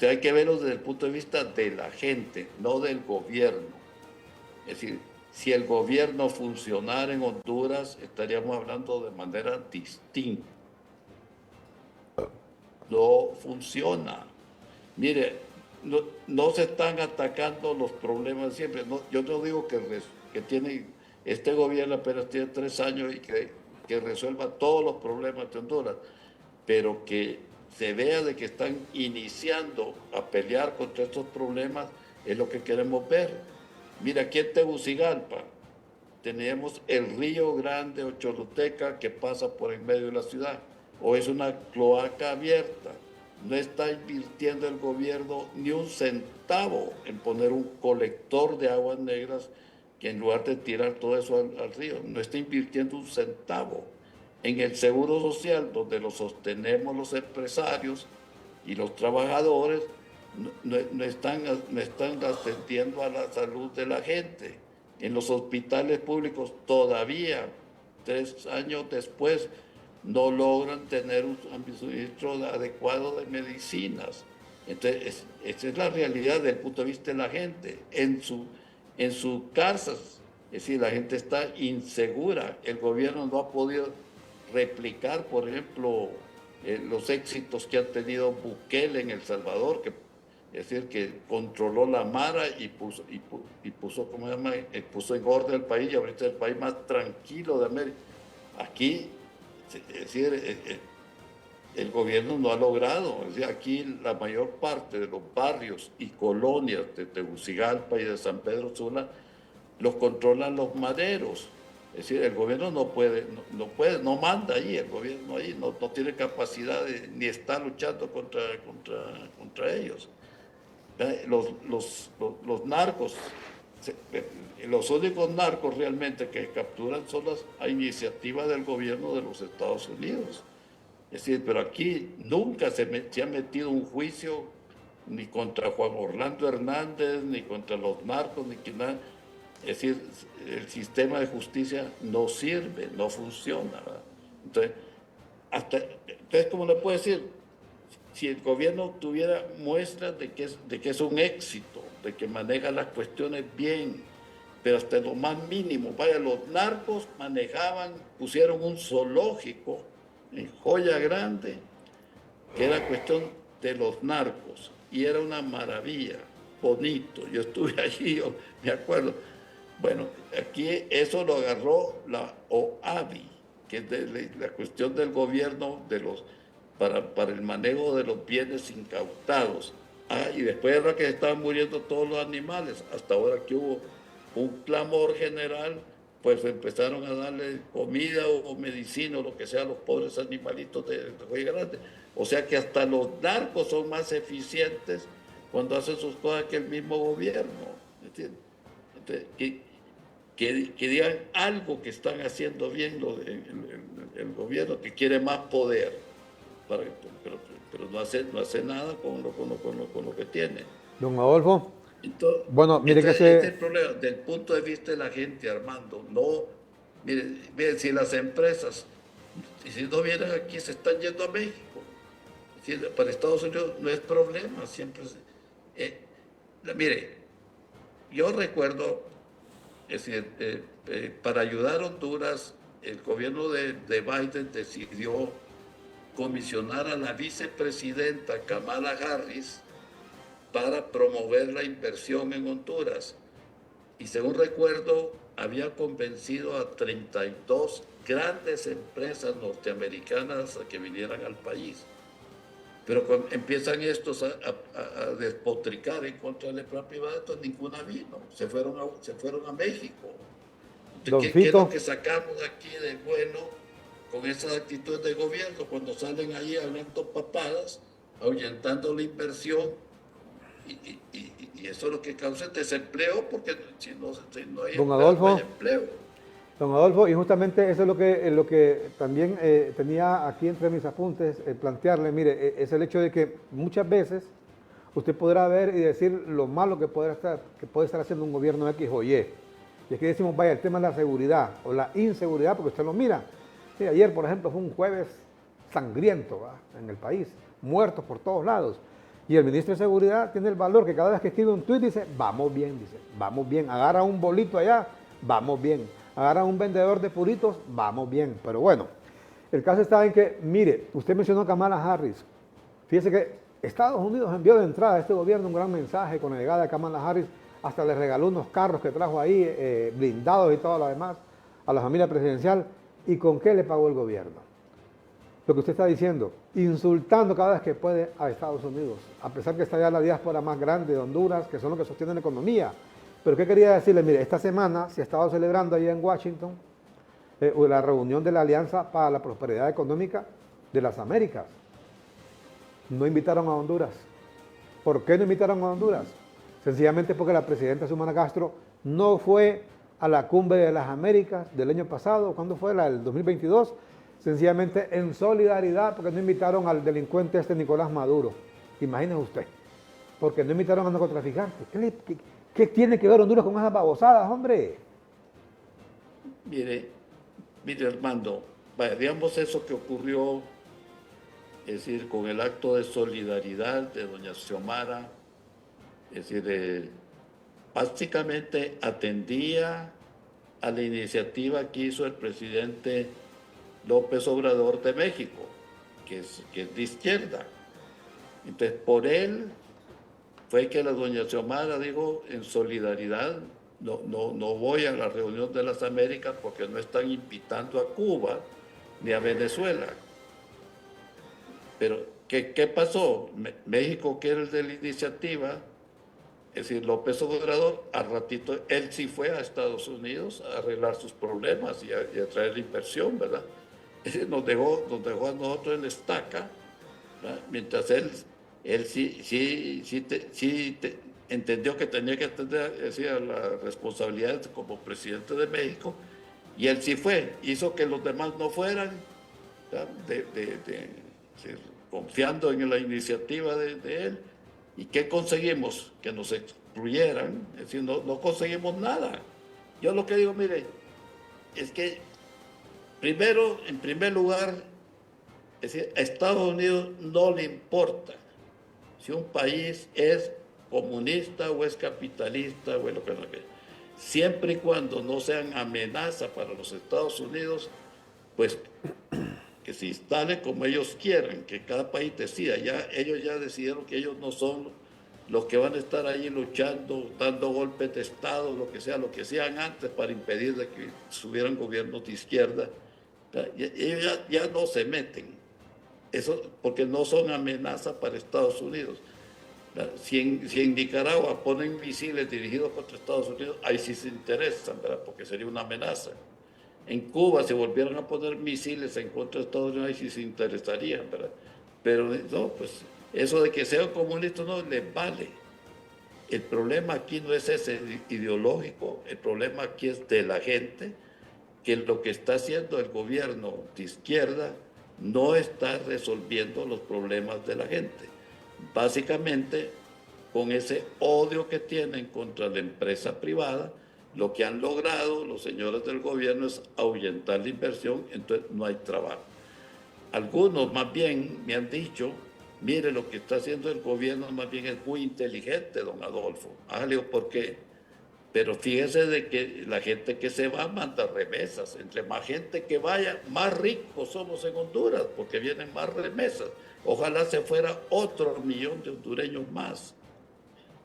hay que verlo desde el punto de vista de la gente, no del gobierno. Es decir, si el gobierno funcionara en Honduras, estaríamos hablando de manera distinta. No funciona. Mire, no se están atacando los problemas siempre. No, yo no digo que este gobierno apenas tiene 3 años y que resuelva todos los problemas de Honduras, pero que se vea de que están iniciando a pelear contra estos problemas es lo que queremos ver. Mira, aquí en Tegucigalpa tenemos el Río Grande o Choluteca que pasa por en medio de la ciudad. O es una cloaca abierta. No está invirtiendo el gobierno ni un centavo en poner un colector de aguas negras que en lugar de tirar todo eso al río, no está invirtiendo un centavo. En el seguro social, donde lo sostenemos los empresarios y los trabajadores, no están atendiendo a la salud de la gente. En los hospitales públicos todavía, 3 años después, no logran tener un suministro adecuado de medicinas. Entonces, esa es la realidad desde el punto de vista de la gente. En sus casas, es decir, la gente está insegura. El gobierno no ha podido replicar, por ejemplo, los éxitos que ha tenido Bukele en El Salvador, es decir, que controló la mara y puso, ¿cómo se llama?, puso en orden el país, y ahorita es el país más tranquilo de América. Aquí, es decir, el gobierno no ha logrado. Es decir, aquí la mayor parte de los barrios y colonias de Tegucigalpa y de San Pedro Sula los controlan los maderos. Es decir, el gobierno no manda ahí, el gobierno ahí no tiene capacidad ni está luchando contra ellos. Los narcos, los únicos narcos realmente que capturan son a iniciativa del gobierno de los Estados Unidos. Es decir, pero aquí nunca se ha metido un juicio ni contra Juan Orlando Hernández, ni contra los narcos, ni nada. Es decir, el sistema de justicia no sirve, no funciona, ¿verdad? Entonces, ¿cómo le puedo decir? Si el gobierno tuviera muestras de que es un éxito, de que maneja las cuestiones bien, pero hasta lo más mínimo. Vaya, los narcos pusieron un zoológico en Joya Grande, que era cuestión de los narcos, y era una maravilla, bonito. Yo estuve allí, yo me acuerdo. Bueno, aquí eso lo agarró la OAVI, que es de la cuestión del gobierno para el manejo de los bienes incautados. Ah, y después de la que estaban muriendo todos los animales, hasta ahora que hubo un clamor general, pues empezaron a darle comida o medicina o lo que sea a los pobres animalitos de Río Grande. O sea que hasta los narcos son más eficientes cuando hacen sus cosas que el mismo gobierno. ¿Entiendes? Entonces, que digan algo que están haciendo bien el gobierno, que quiere más poder, para, pero no hace nada con lo que tiene. Don Adolfo, Entonces, bueno, mire que este es se... el problema, del punto de vista de la gente, Armando. No, miren, si las empresas, si no vienen aquí, se están yendo a México. Si para Estados Unidos no es problema, siempre. Mire, yo recuerdo, es decir, para ayudar a Honduras, el gobierno de Biden decidió comisionar a la vicepresidenta Kamala Harris para promover la inversión en Honduras. Y según recuerdo, había convencido a 32 grandes empresas norteamericanas a que vinieran al país. Pero cuando empiezan estos a despotricar en contra de la propiedad privada, entonces ninguna vino, se fueron a México. Entonces, ¿qué es lo que sacamos aquí de bueno con esas actitudes de gobierno cuando salen ahí hablando papadas, ahuyentando la inversión? Y eso es lo que causa el desempleo, porque si no hay empleo, no hay empleo. Don Adolfo, y justamente eso es lo que también tenía aquí entre mis apuntes, plantearle, mire, es el hecho de que muchas veces usted podrá ver y decir lo malo que puede estar haciendo un gobierno X o Y. Y aquí decimos, vaya, el tema de la seguridad o la inseguridad, porque usted lo mira. Sí, ayer, por ejemplo, fue un jueves sangriento, ¿va?, en el país, muertos por todos lados. Y el ministro de Seguridad tiene el valor que cada vez que escribe un tuit dice, vamos bien, agarra un bolito allá, vamos bien, agarra un vendedor de puritos, vamos bien. Pero bueno, el caso está en que, mire, usted mencionó a Kamala Harris. Fíjese que Estados Unidos envió de entrada a este gobierno un gran mensaje con la llegada de Kamala Harris, hasta le regaló unos carros que trajo ahí, blindados y todo lo demás, a la familia presidencial. ¿Y con qué le pagó el gobierno? Lo que usted está diciendo, insultando cada vez que puede a Estados Unidos, a pesar que está ya la diáspora más grande de Honduras, que son los que sostienen la economía. Pero ¿qué quería decirle? Mire, esta semana se ha estado celebrando allá en Washington la reunión de la Alianza para la Prosperidad Económica de las Américas. No invitaron a Honduras. ¿Por qué no invitaron a Honduras? Sencillamente porque la presidenta Xiomara Castro no fue a la cumbre de las Américas del año pasado. ¿Cuándo fue? La del 2022. Sencillamente en solidaridad, porque no invitaron al delincuente Nicolás Maduro. Imagínese usted. Porque no invitaron a narcotraficantes. ¿Qué tiene que ver Honduras con esas babosadas, hombre? Mire, Armando, digamos eso que ocurrió, es decir, con el acto de solidaridad de doña Xiomara, es decir, básicamente atendía a la iniciativa que hizo el presidente López Obrador de México, que es de izquierda. Entonces, por él fue que la doña Xiomara dijo, en solidaridad, no voy a la reunión de las Américas porque no están invitando a Cuba ni a Venezuela. Pero, ¿qué pasó? México, que era el de la iniciativa, es decir, López Obrador, al ratito, él sí fue a Estados Unidos a arreglar sus problemas y a traer la inversión, ¿verdad? Nos dejó a nosotros en la estaca, ¿verdad? Mientras él sí entendió que tenía que atender, decía, la responsabilidad como presidente de México, y él sí fue, hizo que los demás no fueran, confiando en la iniciativa de él. ¿Y qué conseguimos? Que nos excluyeran, es decir, no conseguimos nada. Yo lo que digo, mire, es que en primer lugar, es decir, a Estados Unidos no le importa si un país es comunista o es capitalista o es lo que no es. Siempre y cuando no sean amenaza para los Estados Unidos, pues que se instalen como ellos quieran, que cada país decida. Ellos ya decidieron que ellos no son los que van a estar ahí luchando, dando golpes de Estado, lo que sea, lo que sean antes para impedir de que subieran gobiernos de izquierda, ellos ya no se meten, eso porque no son amenaza para Estados Unidos. Si en Nicaragua ponen misiles dirigidos contra Estados Unidos, ahí sí se interesan, ¿verdad? Porque sería una amenaza. En Cuba, si volvieran a poner misiles en contra de Estados Unidos, ahí sí se interesarían, ¿verdad? Pero no, pues eso de que sean comunistas no les vale. El problema aquí no es ese ideológico, el problema aquí es de la gente, que lo que está haciendo el gobierno de izquierda no está resolviendo los problemas de la gente. Básicamente, con ese odio que tienen contra la empresa privada, lo que han logrado los señores del gobierno es ahuyentar la inversión, entonces no hay trabajo. Algunos más bien me han dicho, mire, lo que está haciendo el gobierno más bien es muy inteligente, don Adolfo. Le digo, ¿por qué? Pero fíjese de que la gente que se va manda remesas. Entre más gente que vaya, más ricos somos en Honduras, porque vienen más remesas. Ojalá se fuera otro millón de hondureños más.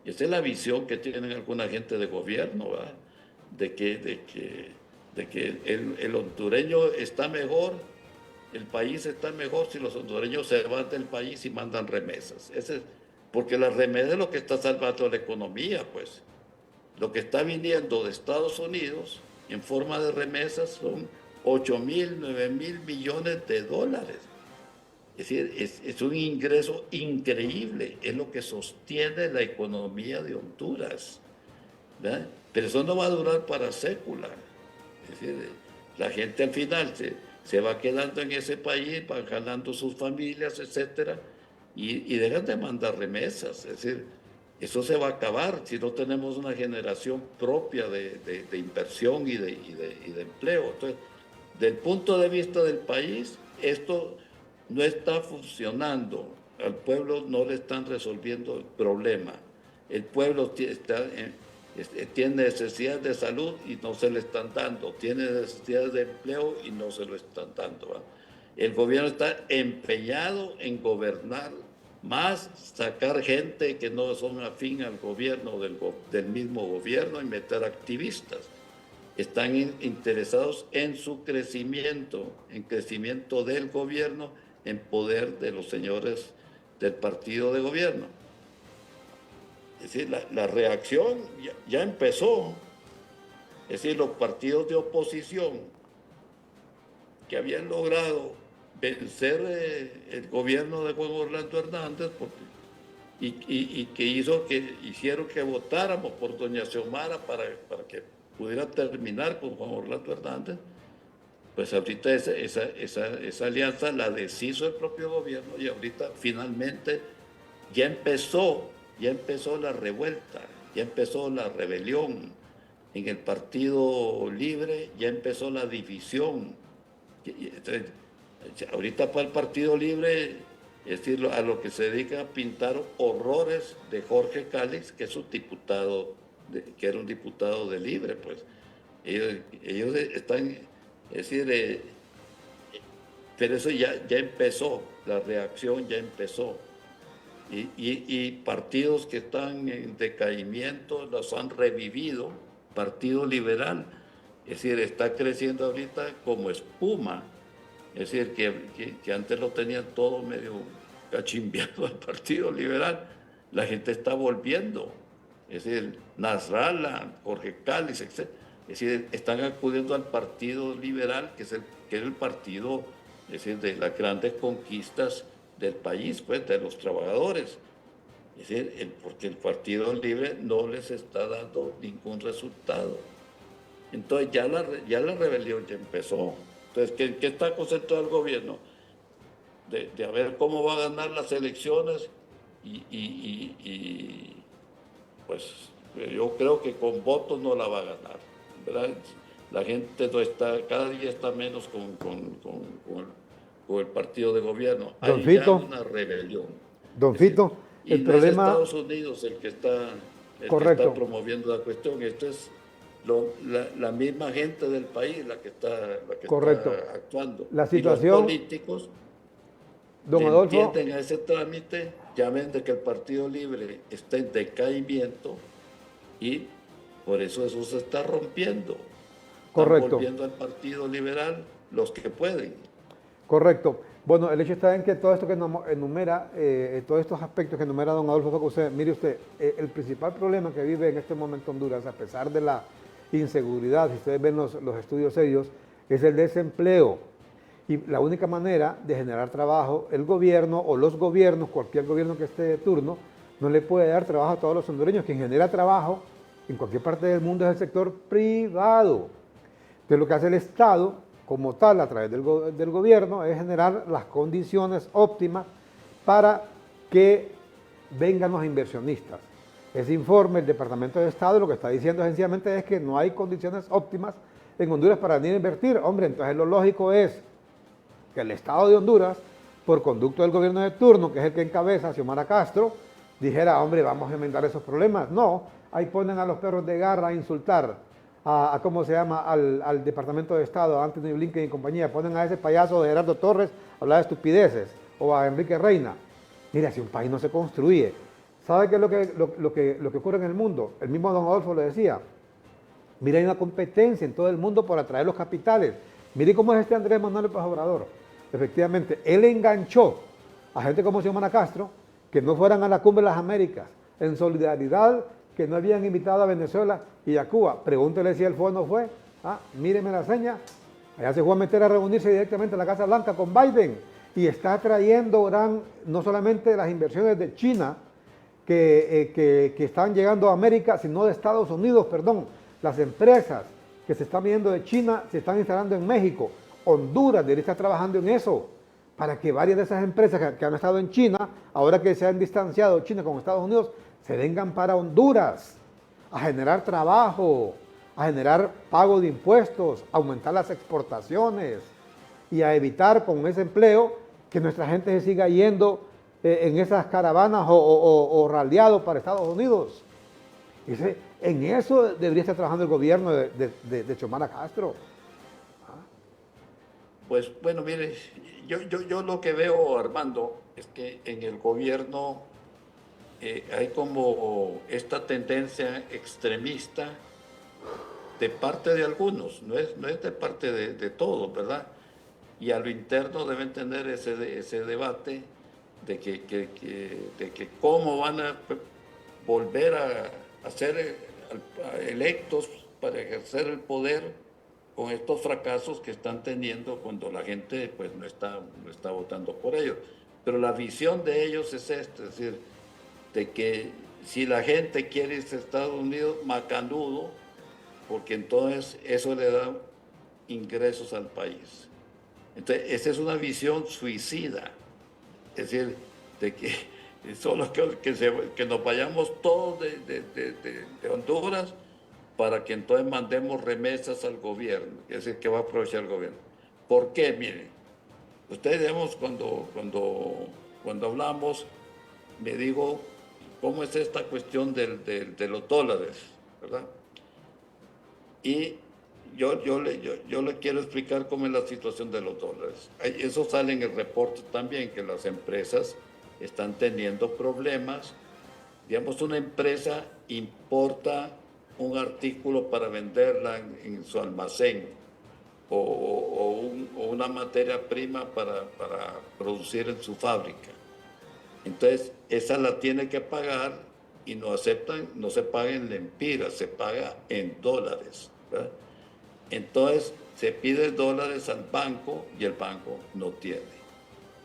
Esa es la visión que tienen alguna gente de gobierno, ¿verdad? De que el hondureño está mejor, el país está mejor si los hondureños se van del país y mandan remesas. Porque la remesa es lo que está salvando la economía, pues. Lo que está viniendo de Estados Unidos en forma de remesas son 8.000, 9.000 millones de dólares. Es decir, es un ingreso increíble, es lo que sostiene la economía de Honduras, ¿verdad? Pero eso no va a durar para séculos. Es decir, la gente al final se va quedando en ese país, van jalando sus familias, etcétera, y dejan de mandar remesas. Es decir, eso se va a acabar si no tenemos una generación propia de inversión y de empleo. Entonces, del punto de vista del país, esto no está funcionando. Al pueblo no le están resolviendo el problema. El pueblo tiene necesidades de salud y no se le están dando. Tiene necesidades de empleo y no se lo están dando, ¿verdad? El gobierno está empeñado en gobernar más, sacar gente que no son afín al gobierno del mismo gobierno y meter activistas. Están interesados en su crecimiento, en crecimiento del gobierno, en poder de los señores del partido de gobierno. Es decir, la reacción ya empezó. Es decir, los partidos de oposición que habían logrado vencer el gobierno de Juan Orlando Hernández y que hicieron que votáramos por doña Xiomara para que pudiera terminar con Juan Orlando Hernández, pues ahorita esa alianza la deshizo el propio gobierno y ahorita finalmente ya empezó la revuelta, ya empezó la rebelión. En el Partido Libre ya empezó la división. Entonces, ahorita para el Partido Libre, es decir, a lo que se dedica a pintar horrores de Jorge Cálix, que es un diputado, que era un diputado de Libre, pues. Ellos están, es decir, pero eso ya empezó, la reacción ya empezó. Y partidos que están en decaimiento los han revivido. Partido Liberal, es decir, está creciendo ahorita como espuma. Es decir, que antes lo tenían todo medio cachimbiado al Partido Liberal. La gente está volviendo. Es decir, Nasralla, Jorge Cáliz, etc. Es decir, están acudiendo al Partido Liberal, que era el partido, es decir, de las grandes conquistas del país, pues, de los trabajadores. Es decir, porque el Partido Libre no les está dando ningún resultado. Entonces ya la rebelión ya empezó. Entonces, ¿qué está concentrado el gobierno? De a ver cómo va a ganar las elecciones y pues yo creo que con votos no la va a ganar, ¿verdad? La gente no está, cada día está menos con el partido de gobierno. Don Hay ya Fito, una rebelión. Don Es decir, Fito, y el no es problema, Estados Unidos el que está correcto, promoviendo la cuestión. Esto es la misma gente del país la que está correcto. actuando. La Y los situación, políticos Don le Adolfo, entienden a ese trámite, ya ven de que el Partido Libre está en decaimiento y por eso se está rompiendo. Están correcto. volviendo al Partido Liberal los que pueden. Correcto. Bueno, el hecho está en que todo esto que enumera, todos estos aspectos que enumera don Adolfo Facusé, mire usted, el principal problema que vive en este momento Honduras, a pesar de la inseguridad, si ustedes ven los estudios serios, es el desempleo. Y la única manera de generar trabajo, el gobierno o los gobiernos, cualquier gobierno que esté de turno, no le puede dar trabajo a todos los hondureños. Quien genera trabajo en cualquier parte del mundo es el sector privado. Entonces lo que hace el Estado, como tal, a través del gobierno, es generar las condiciones óptimas para que vengan los inversionistas. Ese informe, el Departamento de Estado, lo que está diciendo sencillamente es que no hay condiciones óptimas en Honduras para venir a invertir. Hombre, entonces lo lógico es que el Estado de Honduras, por conducto del gobierno de turno, que es el que encabeza Xiomara Castro, dijera, hombre, vamos a enmendar esos problemas. No, ahí ponen a los perros de garra a insultar ¿cómo se llama?, al Departamento de Estado, a Anthony Blinken y compañía. Ponen a ese payaso de Gerardo Torres a hablar de estupideces, o a Enrique Reina. Mira, si un país no se construye, ¿sabe qué es lo que ocurre en el mundo? El mismo don Adolfo lo decía. Mira, hay una competencia en todo el mundo por atraer los capitales. Mire cómo es este Andrés Manuel López Obrador. Efectivamente, él enganchó a gente como Xiomara Castro que no fueran a la Cumbre de las Américas, en solidaridad que no habían invitado a Venezuela y a Cuba. Pregúntele si el fue o no fue. Míreme la seña. Allá se fue a meter a reunirse directamente en la Casa Blanca con Biden y está trayendo no solamente las inversiones de China que están llegando a América, sino de Estados Unidos, perdón. Las empresas que se están viniendo de China se están instalando en México. Honduras debería estar trabajando en eso, para que varias de esas empresas que han estado en China, ahora que se han distanciado China con Estados Unidos, se vengan para Honduras a generar trabajo, a generar pago de impuestos, a aumentar las exportaciones y a evitar con ese empleo que nuestra gente se siga yendo en esas caravanas o raleados para Estados Unidos. En eso debería estar trabajando el gobierno de Xiomara Castro. Pues bueno, mire, yo lo que veo, Armando, es que en el gobierno hay como esta tendencia extremista de parte de algunos, no es de parte de todos, ¿verdad? Y a lo interno deben tener ese debate de que cómo van a volver a ser electos para ejercer el poder con estos fracasos que están teniendo cuando la gente pues no está votando por ellos. Pero la visión de ellos es esta, es decir, de que si la gente quiere irse a Estados Unidos, macanudo, porque entonces eso le da ingresos al país. Entonces, esa es una visión suicida, es decir, de que solo que nos vayamos todos de Honduras para que entonces mandemos remesas al gobierno, es decir, que va a aprovechar el gobierno. ¿Por qué? Miren, ustedes digamos, cuando hablamos, me digo, ¿cómo es esta cuestión de los dólares? ¿Verdad? Y yo le quiero explicar cómo es la situación de los dólares. Eso sale en el reporte también, que las empresas están teniendo problemas. Digamos, una empresa importa un artículo para venderla en su almacén o una materia prima para producir en su fábrica. Entonces, esa la tiene que pagar y no se paga en lempiras, se paga en dólares, ¿verdad? Entonces, se pide dólares al banco y el banco no tiene.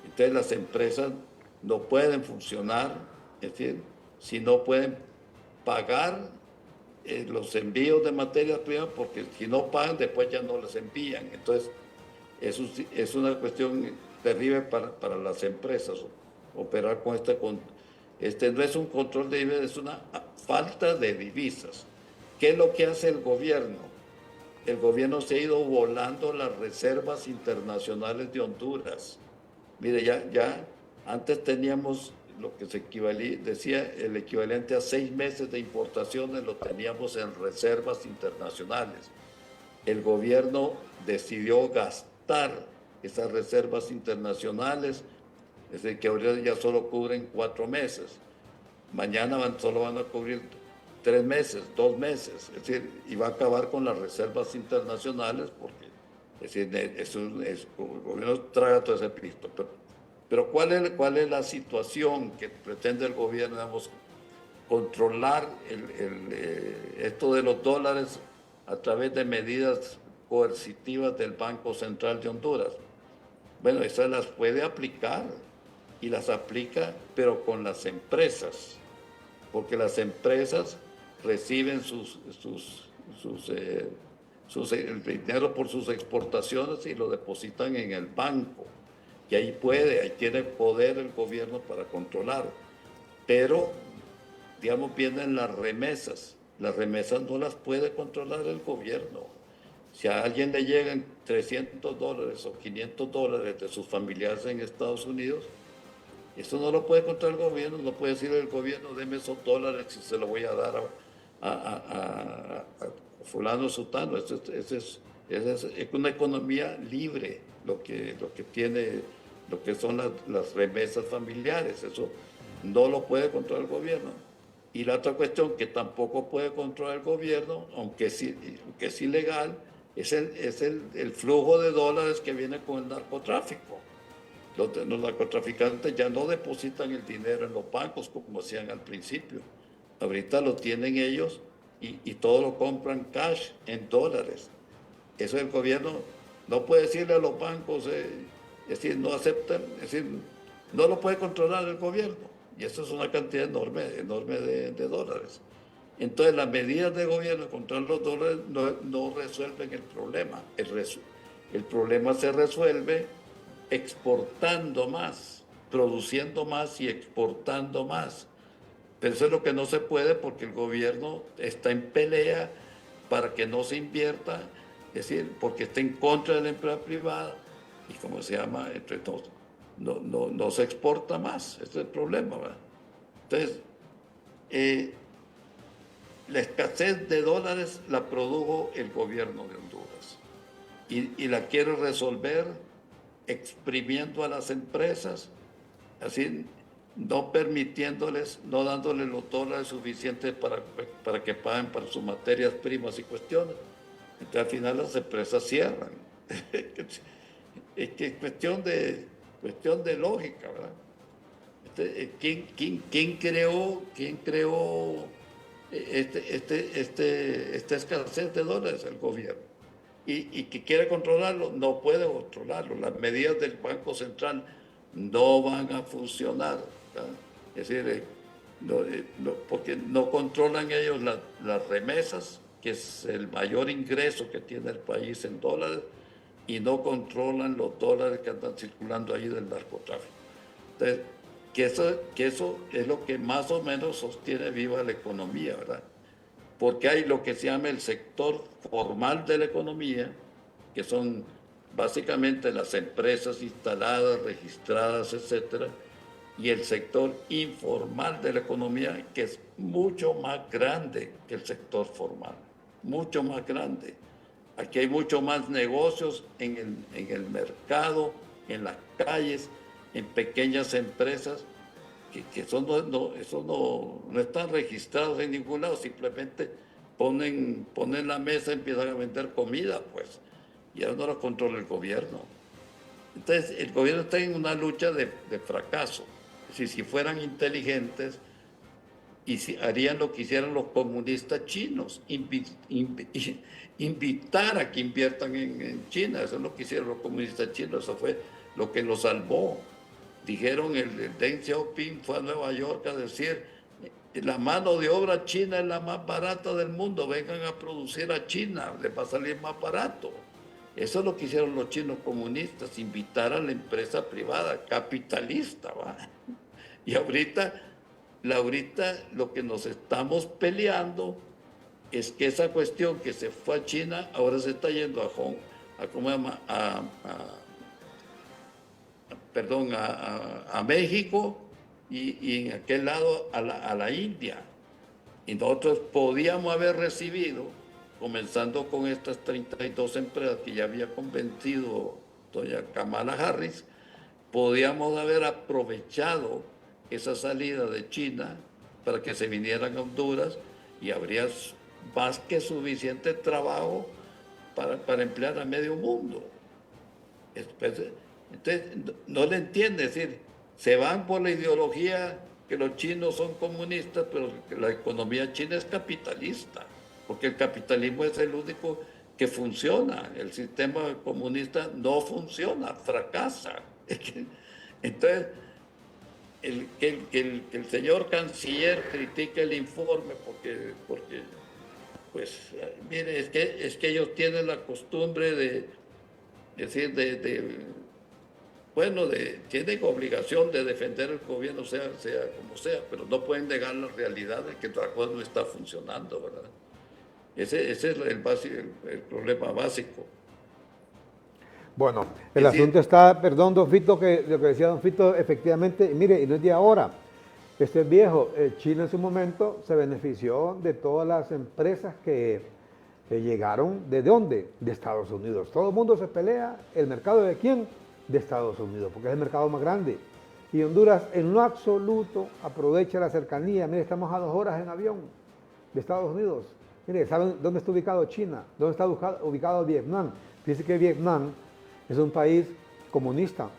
Entonces, las empresas no pueden funcionar, es decir, si no pueden pagar los envíos de materias primas, porque si no pagan, después ya no les envían. Entonces, eso es una cuestión terrible para las empresas, operar con no es un control de divisas, es una falta de divisas. ¿Qué es lo que hace el gobierno? El gobierno se ha ido volando las reservas internacionales de Honduras. Mire, ya antes teníamos lo que decía el equivalente a 6 meses de importaciones, lo teníamos en reservas internacionales. El gobierno decidió gastar esas reservas internacionales, Es decir, que ahorita ya solo cubren 4 meses. Mañana solo van a cubrir 3 meses, 2 meses. Es decir, y va a acabar con las reservas internacionales porque, es decir, el gobierno traga todo ese pisto. Pero ¿cuál es la situación que pretende el gobierno? Digamos, controlar esto de los dólares a través de medidas coercitivas del Banco Central de Honduras. Bueno, esas las puede aplicar y las aplica, pero con las empresas, porque las empresas reciben el dinero por sus exportaciones y lo depositan en el banco. Y ahí tiene poder el gobierno para controlar. Pero, digamos, vienen las remesas. Las remesas no las puede controlar el gobierno. Si a alguien le llegan $300 o $500 de sus familiares en Estados Unidos, eso no lo puede controlar el gobierno, no puede decirle al gobierno, deme esos dólares y se los voy a dar a fulano sutano. Es una economía libre lo que tiene, lo que son las remesas familiares. Eso no lo puede controlar el gobierno. Y la otra cuestión que tampoco puede controlar el gobierno, aunque es ilegal, es el flujo de dólares que viene con el narcotráfico. Los narcotraficantes ya no depositan el dinero en los bancos como hacían al principio. Ahorita lo tienen ellos y todo lo compran cash en dólares. Eso el gobierno no puede decirle a los bancos, es decir, no aceptan, es decir, no lo puede controlar el gobierno. Y eso es una cantidad enorme de dólares. Entonces las medidas de gobierno contra los dólares no resuelven el problema. El problema se resuelve exportando más, produciendo más y exportando más. Pero eso es lo que no se puede porque el gobierno está en pelea para que no se invierta, es decir, porque está en contra de la empresa privada y como se llama, entre todos, no se exporta más. Ese es el problema, ¿verdad? Entonces, la escasez de dólares la produjo el gobierno de Honduras y la quiere resolver exprimiendo a las empresas, así no permitiéndoles, no dándoles los dólares suficientes para que paguen para sus materias primas y cuestiones. Entonces al final las empresas cierran. Es que es cuestión de lógica, ¿verdad? ¿Quién creó esta escasez de dólares? El gobierno. Y que quiere controlarlo, no puede controlarlo. Las medidas del Banco Central no van a funcionar, ¿verdad? Es decir, porque no controlan ellos las remesas, que es el mayor ingreso que tiene el país en dólares, y no controlan los dólares que andan circulando ahí del narcotráfico. Entonces, que eso es lo que más o menos sostiene viva la economía, ¿verdad? Porque hay lo que se llama el sector formal de la economía, que son básicamente las empresas instaladas, registradas, etcétera, y el sector informal de la economía, que es mucho más grande que el sector formal, mucho más grande. Aquí hay mucho más negocios en el mercado, en las calles, en pequeñas empresas, que eso no están registrados en ningún lado, simplemente ponen la mesa y empiezan a vender comida, pues, y ahora no lo controla el gobierno. Entonces, el gobierno está en una lucha de fracaso. Si fueran inteligentes, harían lo que hicieron los comunistas chinos, invitar a que inviertan en China. Eso es lo que hicieron los comunistas chinos, eso fue lo que los salvó. Dijeron, el Deng Xiaoping fue a Nueva York a decir, la mano de obra china es la más barata del mundo, vengan a producir a China, les va a salir más barato. Eso es lo que hicieron los chinos comunistas, invitar a la empresa privada, capitalista, ¿va? Y ahorita lo que nos estamos peleando es que esa cuestión que se fue a China, ahora se está yendo a México y en aquel lado a la India. Y nosotros podíamos haber recibido, comenzando con estas 32 empresas que ya había convencido doña Kamala Harris, podíamos haber aprovechado esa salida de China para que se vinieran a Honduras y habría más que suficiente trabajo para emplear a medio mundo. Entonces, no le entiende, es decir, se van por la ideología que los chinos son comunistas, pero que la economía china es capitalista, porque el capitalismo es el único que funciona, el sistema comunista no funciona, fracasa. Entonces, que el señor canciller critique el informe porque pues, mire, es que ellos tienen la costumbre de decir, bueno, tienen obligación de defender el gobierno, sea como sea, pero no pueden negar la realidad de que la cosa no está funcionando, ¿verdad? Ese es el problema básico. Bueno, el asunto está, perdón, don Fito, que lo que decía don Fito, efectivamente, mire, y no es de ahora, este es viejo. China en su momento se benefició de todas las empresas que llegaron, ¿de dónde? De Estados Unidos. Todo el mundo se pelea, ¿el mercado de quién? De Estados Unidos, porque es el mercado más grande. Y Honduras en lo absoluto aprovecha la cercanía. Mire, estamos a 2 horas en avión de Estados Unidos. Mire, ¿saben dónde está ubicado China? ¿Dónde está ubicado Vietnam? Fíjense que Vietnam es un país comunista,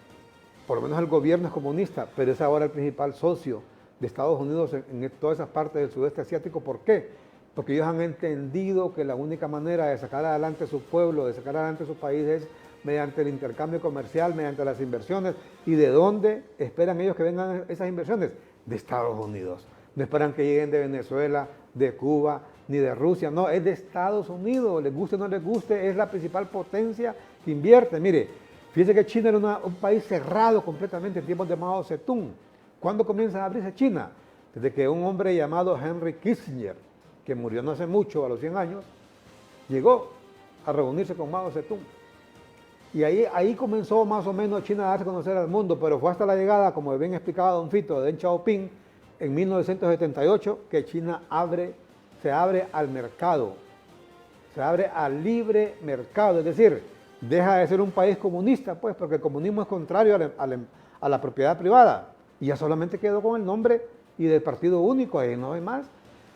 por lo menos el gobierno es comunista, pero es ahora el principal socio de Estados Unidos en todas esas partes del sudeste asiático. ¿Por qué? Porque ellos han entendido que la única manera de sacar adelante su pueblo, de sacar adelante su país es mediante el intercambio comercial, mediante las inversiones. ¿Y de dónde esperan ellos que vengan esas inversiones? De Estados Unidos. No esperan que lleguen de Venezuela, de Cuba, ni de Rusia, no, es de Estados Unidos, les guste o no les guste, es la principal potencia que invierte. Mire, fíjense que China era un país cerrado completamente en tiempos de Mao Zedong. ¿Cuándo comienza a abrirse China? Desde que un hombre llamado Henry Kissinger, que murió no hace mucho, a los 100 años, llegó a reunirse con Mao Zedong. Y ahí comenzó más o menos China a darse a conocer al mundo, pero fue hasta la llegada, como bien explicado don Fito, de Deng Xiaoping, en 1978, que China se abre al mercado, se abre al libre mercado, es decir, deja de ser un país comunista, pues, porque el comunismo es contrario a la propiedad privada, y ya solamente quedó con el nombre y del partido único, ahí no hay más.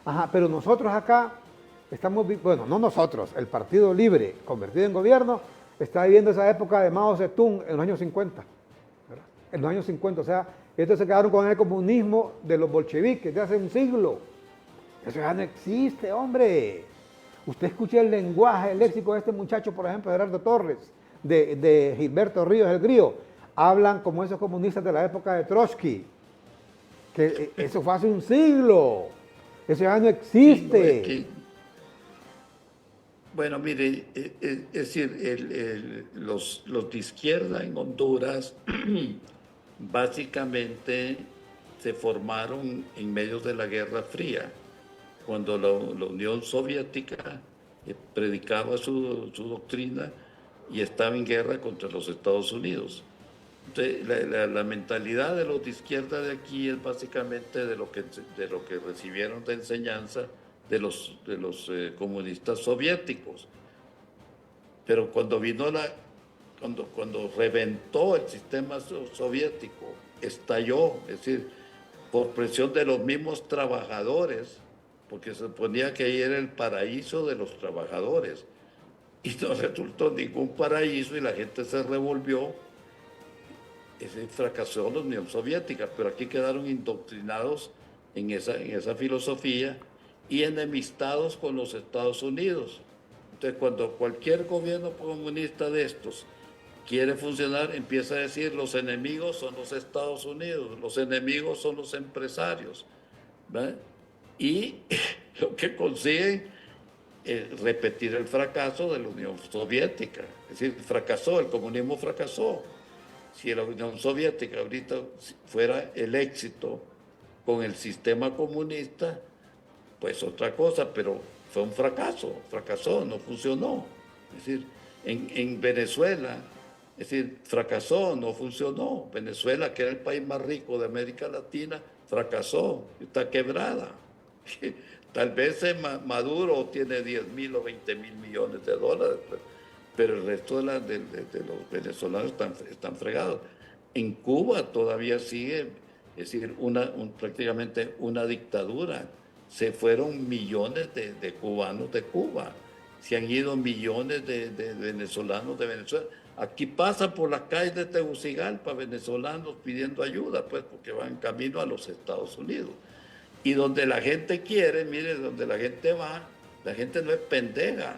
Ajá, pero nosotros acá estamos, bueno, no nosotros, el Partido Libre, convertido en gobierno, está viviendo esa época de Mao Zedong en los años 50, ¿verdad? En los años 50, o sea, estos se quedaron con el comunismo de los bolcheviques de hace un siglo. Eso ya no existe, hombre. Usted escucha el lenguaje, el léxico de este muchacho, por ejemplo, Gerardo Torres, de Gilberto Ríos el Grío. Hablan como esos comunistas de la época de Trotsky, que eso fue hace un siglo. Eso ya no existe. Bueno, mire, es decir, los de izquierda en Honduras básicamente se formaron en medio de la Guerra Fría, cuando la Unión Soviética predicaba su doctrina y estaba en guerra contra los Estados Unidos. Entonces, la mentalidad de los de izquierda de aquí es básicamente de lo que recibieron de enseñanza de los comunistas soviéticos. Pero cuando cuando reventó el sistema soviético, estalló, es decir, por presión de los mismos trabajadores, porque se suponía que ahí era el paraíso de los trabajadores, y no resultó ningún paraíso y la gente se revolvió. Ese fracasó la Unión Soviética, pero aquí quedaron indoctrinados en esa filosofía y enemistados con los Estados Unidos. Entonces, cuando cualquier gobierno comunista de estos quiere funcionar, empieza a decir, los enemigos son los Estados Unidos, los enemigos son los empresarios, ¿verdad? Y lo que consiguen es repetir el fracaso de la Unión Soviética. Es decir, fracasó, el comunismo fracasó. Si la Unión Soviética ahorita fuera el éxito con el sistema comunista, pues otra cosa, pero fue un fracasó, no funcionó. Es decir, en Venezuela, es decir, fracasó, no funcionó. Venezuela, que era el país más rico de América Latina, fracasó, está quebrada. Tal vez Maduro tiene 10.000 o 20.000 millones de dólares, pero el resto de los venezolanos están fregados. En Cuba todavía sigue, es decir, prácticamente una dictadura. Se fueron millones de cubanos de Cuba, se han ido millones de venezolanos de Venezuela. Aquí pasan por las calles de Tegucigalpa venezolanos pidiendo ayuda, pues porque van camino a los Estados Unidos. Y donde la gente quiere, mire, donde la gente va, la gente no es pendeja.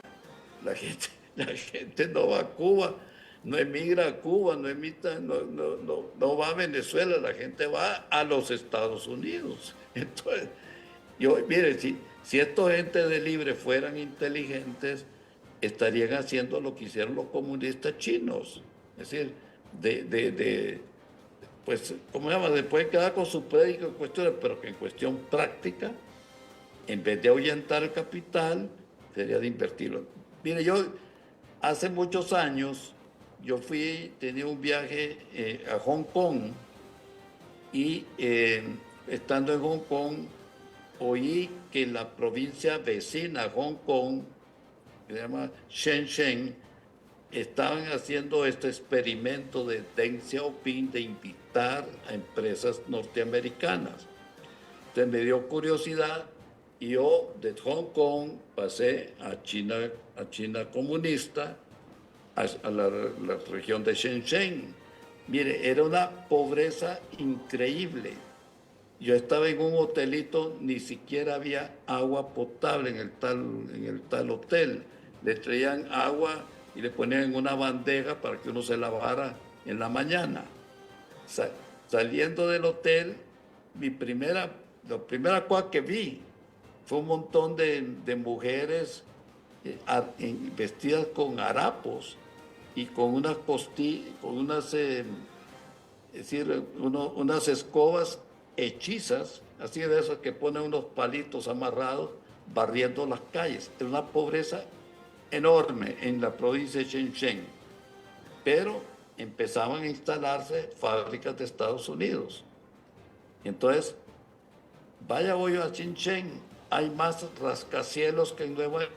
La gente, la gente no va a Cuba, no emigra a Cuba, no va a Venezuela, la gente va a los Estados Unidos. Entonces, mire, si estos gente de Libre fueran inteligentes, estarían haciendo lo que hicieron los comunistas chinos. Es decir, pues, ¿cómo se llama? Después quedar con su prédico en cuestiones, pero que en cuestión práctica, en vez de ahuyentar el capital, sería de invertirlo. Mire, yo hace muchos años, tenía un viaje a Hong Kong y estando en Hong Kong, oí que la provincia vecina a Hong Kong, que se llama Shenzhen, estaban haciendo este experimento de Deng Xiaoping de invitar a empresas norteamericanas. Entonces me dio curiosidad y yo de Hong Kong pasé a China comunista, a la región de Shenzhen. Mire, era una pobreza increíble. Yo estaba en un hotelito, ni siquiera había agua potable en el tal hotel. Le traían agua y le ponían en una bandeja para que uno se lavara en la mañana. Saliendo del hotel, la primera cosa que vi fue un montón de mujeres vestidas con harapos y con es decir, unas escobas hechizas, así de esas que ponen unos palitos amarrados, barriendo las calles. Es una pobreza enorme en la provincia de Shenzhen, pero empezaban a instalarse fábricas de Estados Unidos. Entonces, vaya voy a Shenzhen, hay más rascacielos que en Nueva York,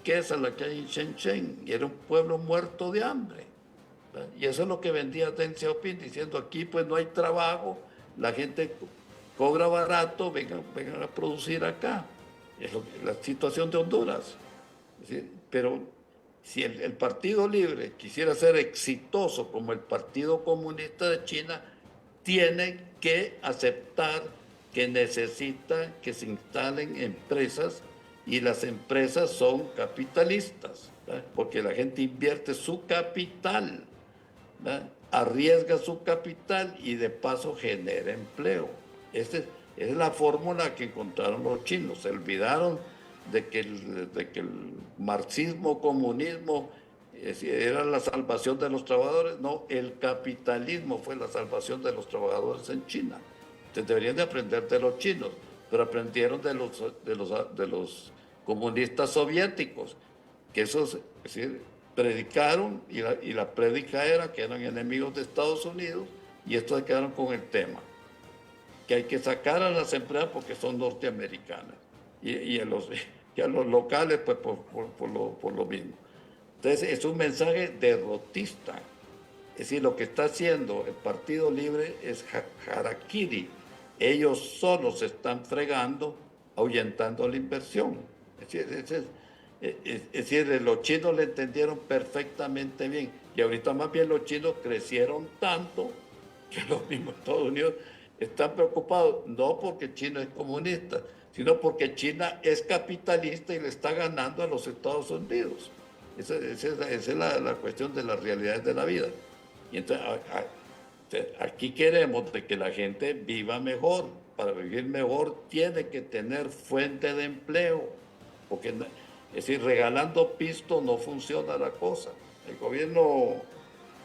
que es la que hay en Shenzhen, y era un pueblo muerto de hambre. Y eso es lo que vendía Deng Xiaoping, diciendo aquí pues no hay trabajo, la gente cobra barato, vengan a producir acá. Es la situación de Honduras. ¿Sí? Pero si el Partido Libre quisiera ser exitoso como el Partido Comunista de China, tiene que aceptar que necesita que se instalen empresas y las empresas son capitalistas, ¿verdad? Porque la gente invierte su capital, ¿verdad? Arriesga su capital y de paso genera empleo. Esa es la fórmula que encontraron los chinos. Se olvidaron de que el marxismo, comunismo era la salvación de los trabajadores. No, el capitalismo fue la salvación de los trabajadores en China. Entonces deberían de aprender de los chinos, pero aprendieron de los comunistas soviéticos, que esos, es decir, predicaron y la prédica era que eran enemigos de Estados Unidos y estos se quedaron con el tema, que hay que sacar a las empresas porque son norteamericanas y a los locales pues por lo mismo. Entonces es un mensaje derrotista. Es decir, lo que está haciendo el Partido Libre es harakiri. Ellos solos se están fregando, ahuyentando la inversión. Es decir, los chinos le entendieron perfectamente bien. Y ahorita más bien los chinos crecieron tanto que los mismos Estados Unidos están preocupados, no porque China es comunista, sino porque China es capitalista y le está ganando a los Estados Unidos. Esa es la cuestión de las realidades de la vida. Y entonces aquí queremos de que la gente viva mejor. Para vivir mejor tiene que tener fuente de empleo, porque es decir, regalando pisto no funciona la cosa. El gobierno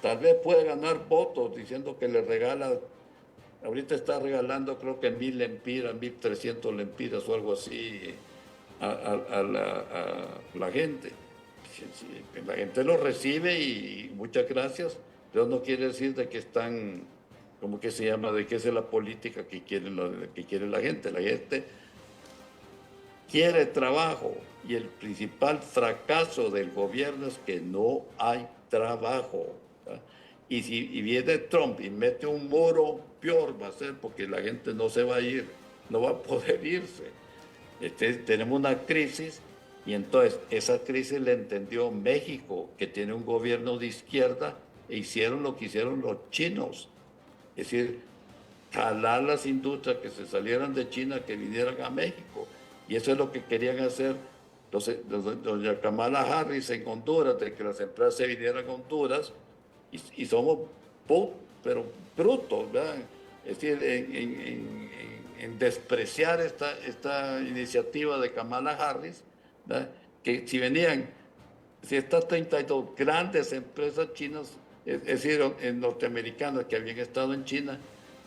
tal vez puede ganar votos diciendo que le regala, ahorita está regalando creo que 1.000 lempiras, 1.300 lempiras o algo así a la gente. La gente lo recibe y muchas gracias, pero no quiere decir de que están, ¿cómo que se llama? De que esa es la política que quiere la gente. La gente quiere trabajo y el principal fracaso del gobierno es que no hay trabajo, ¿verdad? y viene Trump y mete un muro, peor va a ser porque la gente no se va a ir, no va a poder irse. Tenemos una crisis y entonces esa crisis la entendió México, que tiene un gobierno de izquierda, e hicieron lo que hicieron los chinos. Es decir, jalar las industrias que se salieran de China, que vinieran a México. Y eso es lo que querían hacer doña Kamala Harris en Honduras, de que las empresas se vinieran a Honduras, y somos pero brutos, ¿verdad? Es decir, en despreciar esta iniciativa de Kamala Harris, ¿verdad? Que si venían, si estas 32 grandes empresas chinas, es decir, norteamericanas que habían estado en China,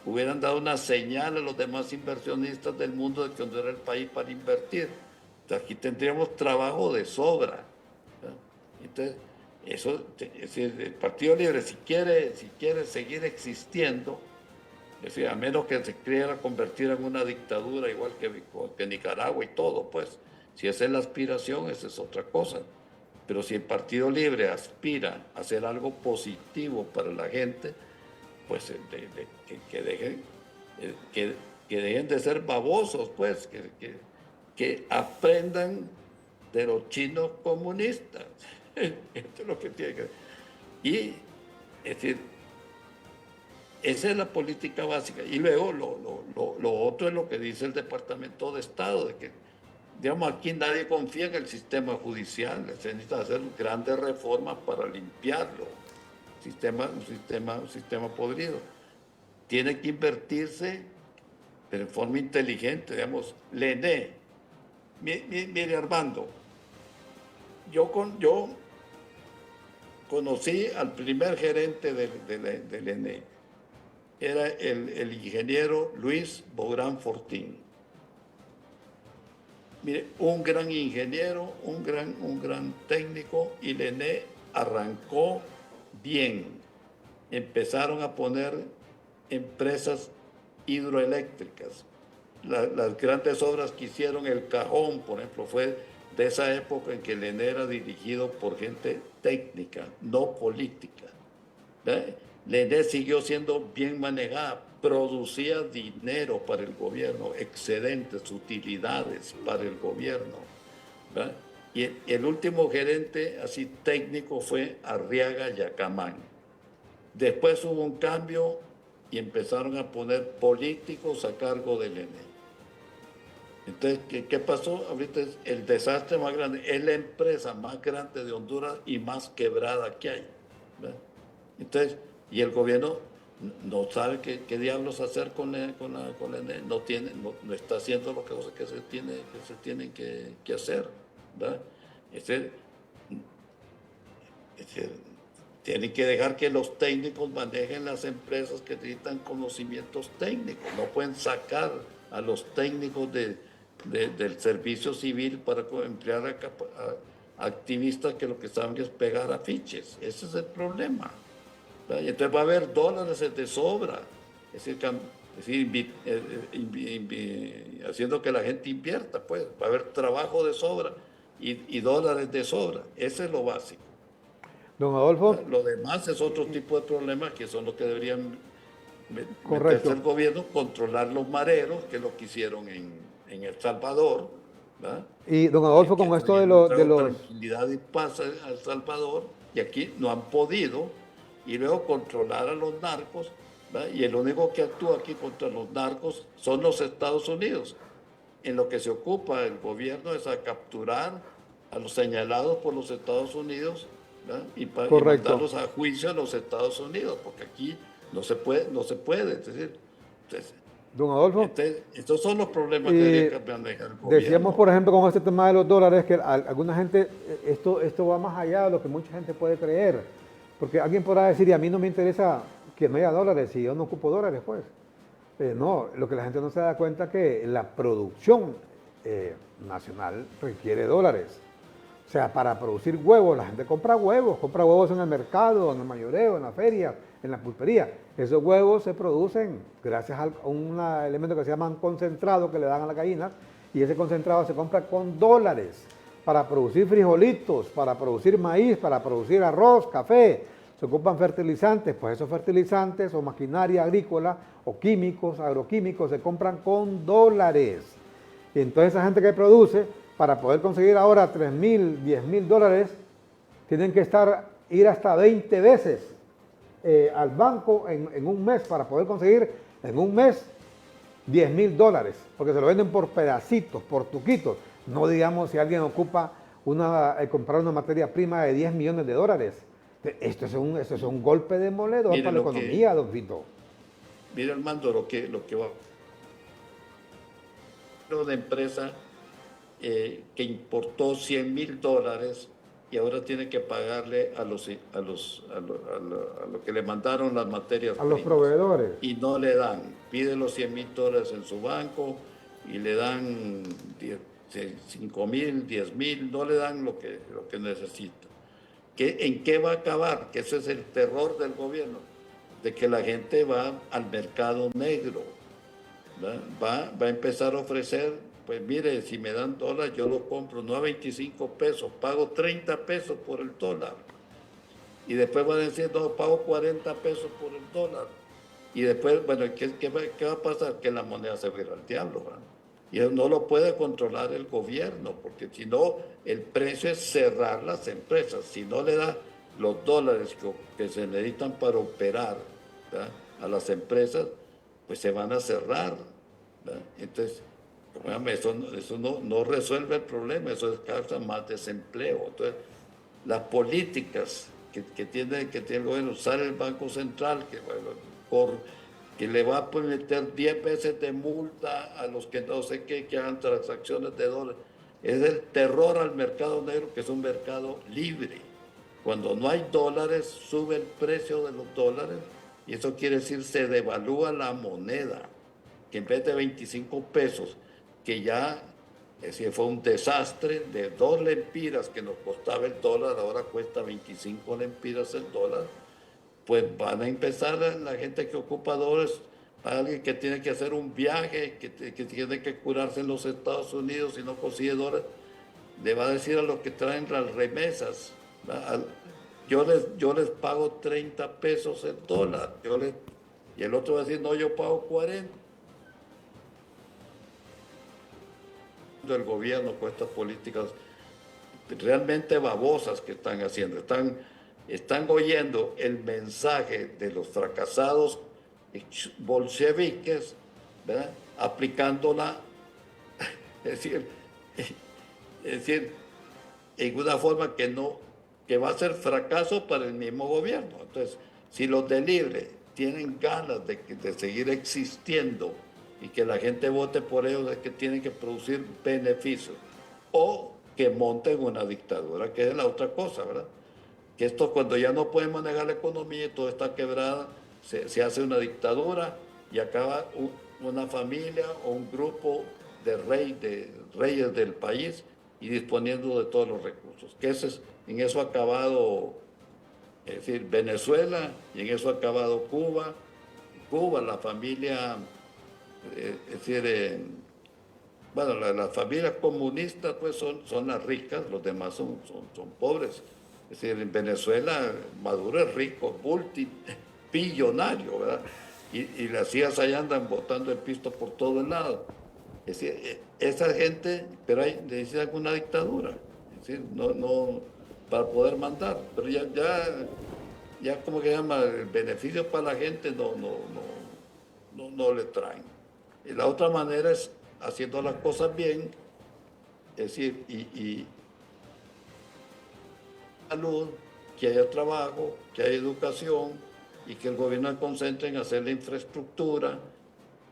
hubieran dado una señal a los demás inversionistas del mundo de que no era el país para invertir. Entonces, aquí tendríamos trabajo de sobra, ¿verdad? Entonces, eso, es decir, el Partido Libre, si quiere seguir existiendo, es decir, a menos que se quiera convertir en una dictadura igual que Nicaragua y todo, pues, si esa es la aspiración, esa es otra cosa. Pero si el Partido Libre aspira a hacer algo positivo para la gente, pues que dejen de ser babosos, pues, que aprendan de los chinos comunistas. Esto es lo que tiene que hacer. Y, es decir, esa es la política básica. Y luego lo otro es lo que dice el Departamento de Estado, de que, digamos, aquí nadie confía en el sistema judicial. Se necesita hacer grandes reformas para limpiarlo. Un sistema podrido. Tiene que invertirse, pero en forma inteligente, digamos. Lené, mire Armando, yo conocí al primer gerente del ENE. Era el ingeniero Luis Bográn Fortín. Mire, un gran ingeniero, un gran técnico, y el ENE arrancó bien. Empezaron a poner empresas hidroeléctricas. Las grandes obras que hicieron el Cajón, por ejemplo, fue de esa época en que el ENE era dirigido por gente técnica, no política. La ENE siguió siendo bien manejada, producía dinero para el gobierno, excedentes, utilidades para el gobierno, ¿verdad? Y el último gerente así técnico fue Arriaga Yacamán. Después hubo un cambio y empezaron a poner políticos a cargo del ENE. Entonces, ¿qué pasó? Ahorita es el desastre más grande. Es la empresa más grande de Honduras y más quebrada que hay, ¿verdad? Entonces, y el gobierno no sabe qué diablos hacer con la ENE. No está haciendo lo que se tienen que hacer, ¿verdad? Tienen que dejar que los técnicos manejen las empresas que necesitan conocimientos técnicos. No pueden sacar a los técnicos del servicio civil para emplear a activistas que lo que saben es pegar afiches. Ese es el problema, ¿verdad? Y entonces va a haber dólares de sobra. Es decir, haciendo que la gente invierta, pues va a haber trabajo de sobra y dólares de sobra. Ese es lo básico. Don Adolfo. Lo demás es otro tipo de problemas que son los que deberían meterse el gobierno, controlar los mareros, que es lo que hicieron en El Salvador, ¿verdad? Y don Adolfo, con esto de los... tranquilidad y paz a El Salvador, y aquí no han podido, y luego controlar a los narcos, ¿verdad? Y el único que actúa aquí contra los narcos son los Estados Unidos. En lo que se ocupa el gobierno es a capturar a los señalados por los Estados Unidos, ¿verdad? Y mandarlos a juicio a los Estados Unidos, porque aquí no se puede, es decir, don Adolfo, estos son los problemas que debería manejar el gobierno. Decíamos, por ejemplo, con este tema de los dólares, que alguna gente, esto va más allá de lo que mucha gente puede creer, porque alguien podrá decir, y a mí no me interesa que no haya dólares, si yo no ocupo dólares, pues. No, lo que la gente no se da cuenta es que la producción nacional requiere dólares. O sea, para producir huevos, la gente compra huevos en el mercado, en el mayoreo, en la feria, en la pulpería. Esos huevos se producen gracias a un elemento que se llaman concentrado que le dan a la gallina, y ese concentrado se compra con dólares para producir frijolitos, para producir maíz, para producir arroz, café. se ocupan fertilizantes, pues esos fertilizantes o maquinaria agrícola o químicos, agroquímicos, se compran con dólares. Y entonces esa gente que produce, para poder conseguir ahora 3.000, 10.000 dólares, tienen que ir hasta 20 veces al banco en un mes para poder conseguir en un mes 10.000 dólares, porque se lo venden por pedacitos, por tuquitos. No digamos si alguien ocupa comprar una materia prima de 10 millones de dólares. Esto es un golpe demoledor para la economía, don Vito. Mira, Armando, lo que va una empresa que importó 100.000 dólares y ahora tiene que pagarle a lo que le mandaron las materias primas. A los proveedores. Y no le dan. Pide los 100.000 dólares en su banco y le dan 5.000, 10.000, no le dan lo que necesita. ¿En qué va a acabar? Que ese es el terror del gobierno, de que la gente va al mercado negro, va a empezar a ofrecer, pues mire, si me dan dólares yo lo compro, no a 25 pesos, pago 30 pesos por el dólar. Y después va a decir, no, pago 40 pesos por el dólar. Y después, bueno, ¿qué va a pasar? Que la moneda se va a ir al diablo, ¿verdad? Y eso no lo puede controlar el gobierno, porque si no, el precio es cerrar las empresas. Si no le da los dólares que se necesitan para operar, ¿verdad?, a las empresas, pues se van a cerrar, ¿verdad? Entonces, eso no resuelve el problema, eso causa más desempleo. Entonces, las políticas que tiene el gobierno, usar el Banco Central, que le va a meter 10 veces de multa a los que no sé qué, que hagan transacciones de dólares. Es el terror al mercado negro, que es un mercado libre. Cuando no hay dólares, sube el precio de los dólares y eso quiere decir se devalúa la moneda, que en vez de 25 pesos, que ya fue un desastre, de 2 lempiras que nos costaba el dólar, ahora cuesta 25 lempiras el dólar. Pues van a empezar la gente que ocupa dólares, alguien que tiene que hacer un viaje, que tiene que curarse en los Estados Unidos y no consigue dólares, le va a decir a los que traen las remesas, yo les pago 30 pesos el dólar, y el otro va a decir, no, yo pago 40. El gobierno con estas políticas realmente babosas que están haciendo, están oyendo el mensaje de los fracasados bolcheviques, ¿verdad?, aplicándola, es decir, en una forma que va a ser fracaso para el mismo gobierno. Entonces, si los de Libre tienen ganas de seguir existiendo y que la gente vote por ellos, es que tienen que producir beneficios, o que monten una dictadura, que es la otra cosa, ¿verdad? Que esto, cuando ya no pueden manejar la economía y todo está quebrada, se hace una dictadura y acaba una familia o un grupo de reyes del país y disponiendo de todos los recursos. Que en eso ha acabado, es decir, Venezuela, y en eso ha acabado Cuba. La familia, es decir, bueno, las familias comunistas pues son las ricas, los demás son pobres. Es decir, en Venezuela Maduro es rico, multimillonario, ¿verdad? Y las hijas allá andan botando el pisto por todos lados. Es decir, esa gente, pero necesita alguna dictadura, es decir, no para poder mandar, pero ya como que llama, el beneficio para la gente no le traen. Y la otra manera es haciendo las cosas bien, es decir, y salud, que haya trabajo, que haya educación y que el gobierno se concentre en hacer la infraestructura,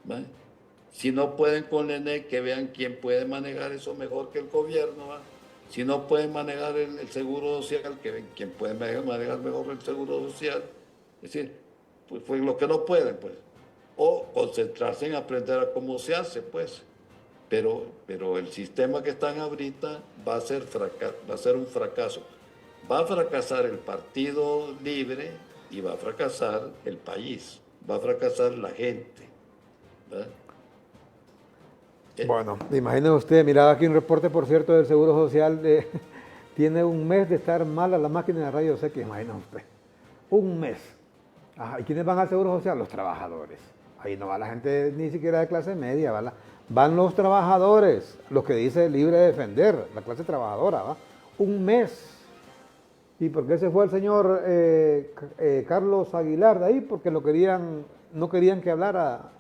¿vale? Si no pueden con el ENE, que vean quién puede manejar eso mejor que el gobierno, ¿vale? Si no pueden manejar el seguro social, que ven quién puede manejar mejor el seguro social. Es decir, pues lo que no pueden, pues. O concentrarse en aprender a cómo se hace, pues. Pero el sistema que están ahorita va a ser un fracaso. Va a fracasar el Partido Libre y va a fracasar el país, va a fracasar la gente, ¿verdad? Bueno, imagínense usted, miraba aquí un reporte, por cierto, del Seguro Social, tiene un mes de estar mala la máquina de rayos X, imagínense usted. Un mes. Ajá, ¿y quiénes van al Seguro Social? Los trabajadores. Ahí no va la gente ni siquiera de clase media, van los trabajadores, los que dice libre de defender, la clase trabajadora, ¿va? Un mes. ¿Y por qué se fue el señor Carlos Aguilar de ahí? Porque no querían que hablara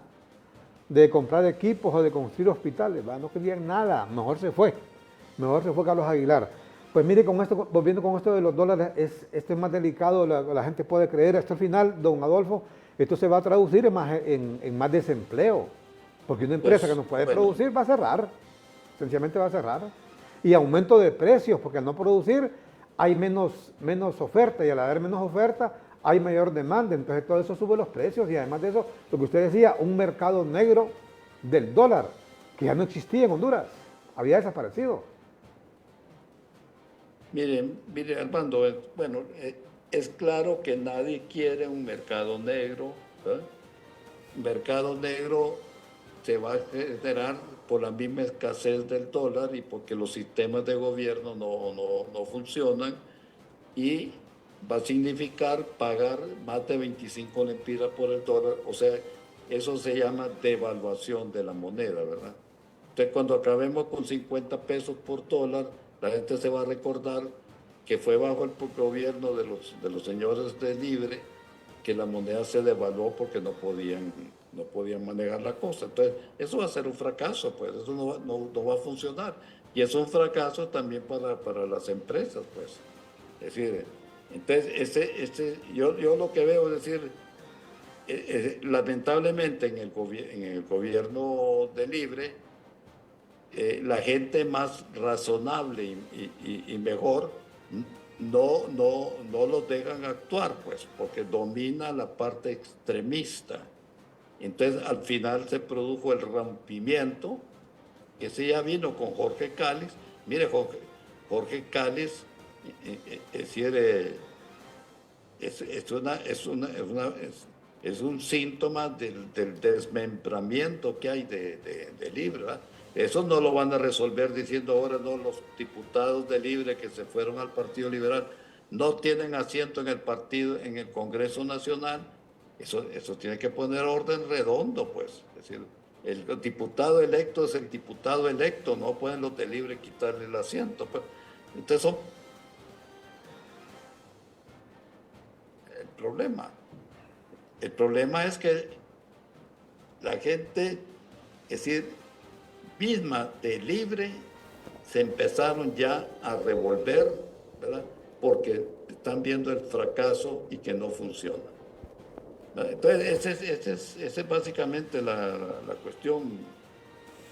de comprar equipos o de construir hospitales, ¿va? No querían nada, mejor se fue Carlos Aguilar. Pues mire, con esto, volviendo con esto de los dólares, esto es más delicado, la gente puede creer, hasta el final, don Adolfo, esto se va a traducir en más desempleo, porque una empresa Pues, que no puede bueno, producir va a cerrar, sencillamente va a cerrar, y aumento de precios, porque al no producir hay menos oferta, y al haber menos oferta hay mayor demanda, entonces todo eso sube los precios, y además de eso, lo que usted decía, un mercado negro del dólar, que ya no existía en Honduras, había desaparecido. mire Armando, bueno, es claro que nadie quiere un mercado negro, ¿verdad? Un mercado negro se va a generar por la misma escasez del dólar y porque los sistemas de gobierno no funcionan, y va a significar pagar más de 25 lempiras por el dólar, o sea, eso se llama devaluación de la moneda, ¿verdad? Entonces, cuando acabemos con 50 pesos por dólar, la gente se va a recordar que fue bajo el gobierno de los señores de Libre que la moneda se devaluó porque no podían manejar la cosa. Entonces, eso va a ser un fracaso, pues, eso no va a funcionar. Y es un fracaso también para las empresas, pues. Es decir, entonces, yo lo que veo es decir, lamentablemente en el gobierno de Libre, la gente más razonable y mejor no los dejan actuar, pues, porque domina la parte extremista. Entonces, al final se produjo el rompimiento, que ese ya vino con Jorge Cáliz. Mire, Jorge Cáliz, es decir, es un síntoma del desmembramiento que hay de Libre, ¿verdad? Eso no lo van a resolver diciendo ahora no, los diputados de Libre que se fueron al Partido Liberal no tienen asiento en el partido, en el Congreso Nacional. Eso tiene que poner orden redondo, pues. Es decir, el diputado electo es el diputado electo, no pueden los de Libre quitarle el asiento, pues. Entonces son el problema. El problema es que la gente, es decir, misma de Libre, se empezaron ya a revolver, ¿verdad? Porque están viendo el fracaso y que no funciona, ¿verdad? Entonces, esa es básicamente la cuestión.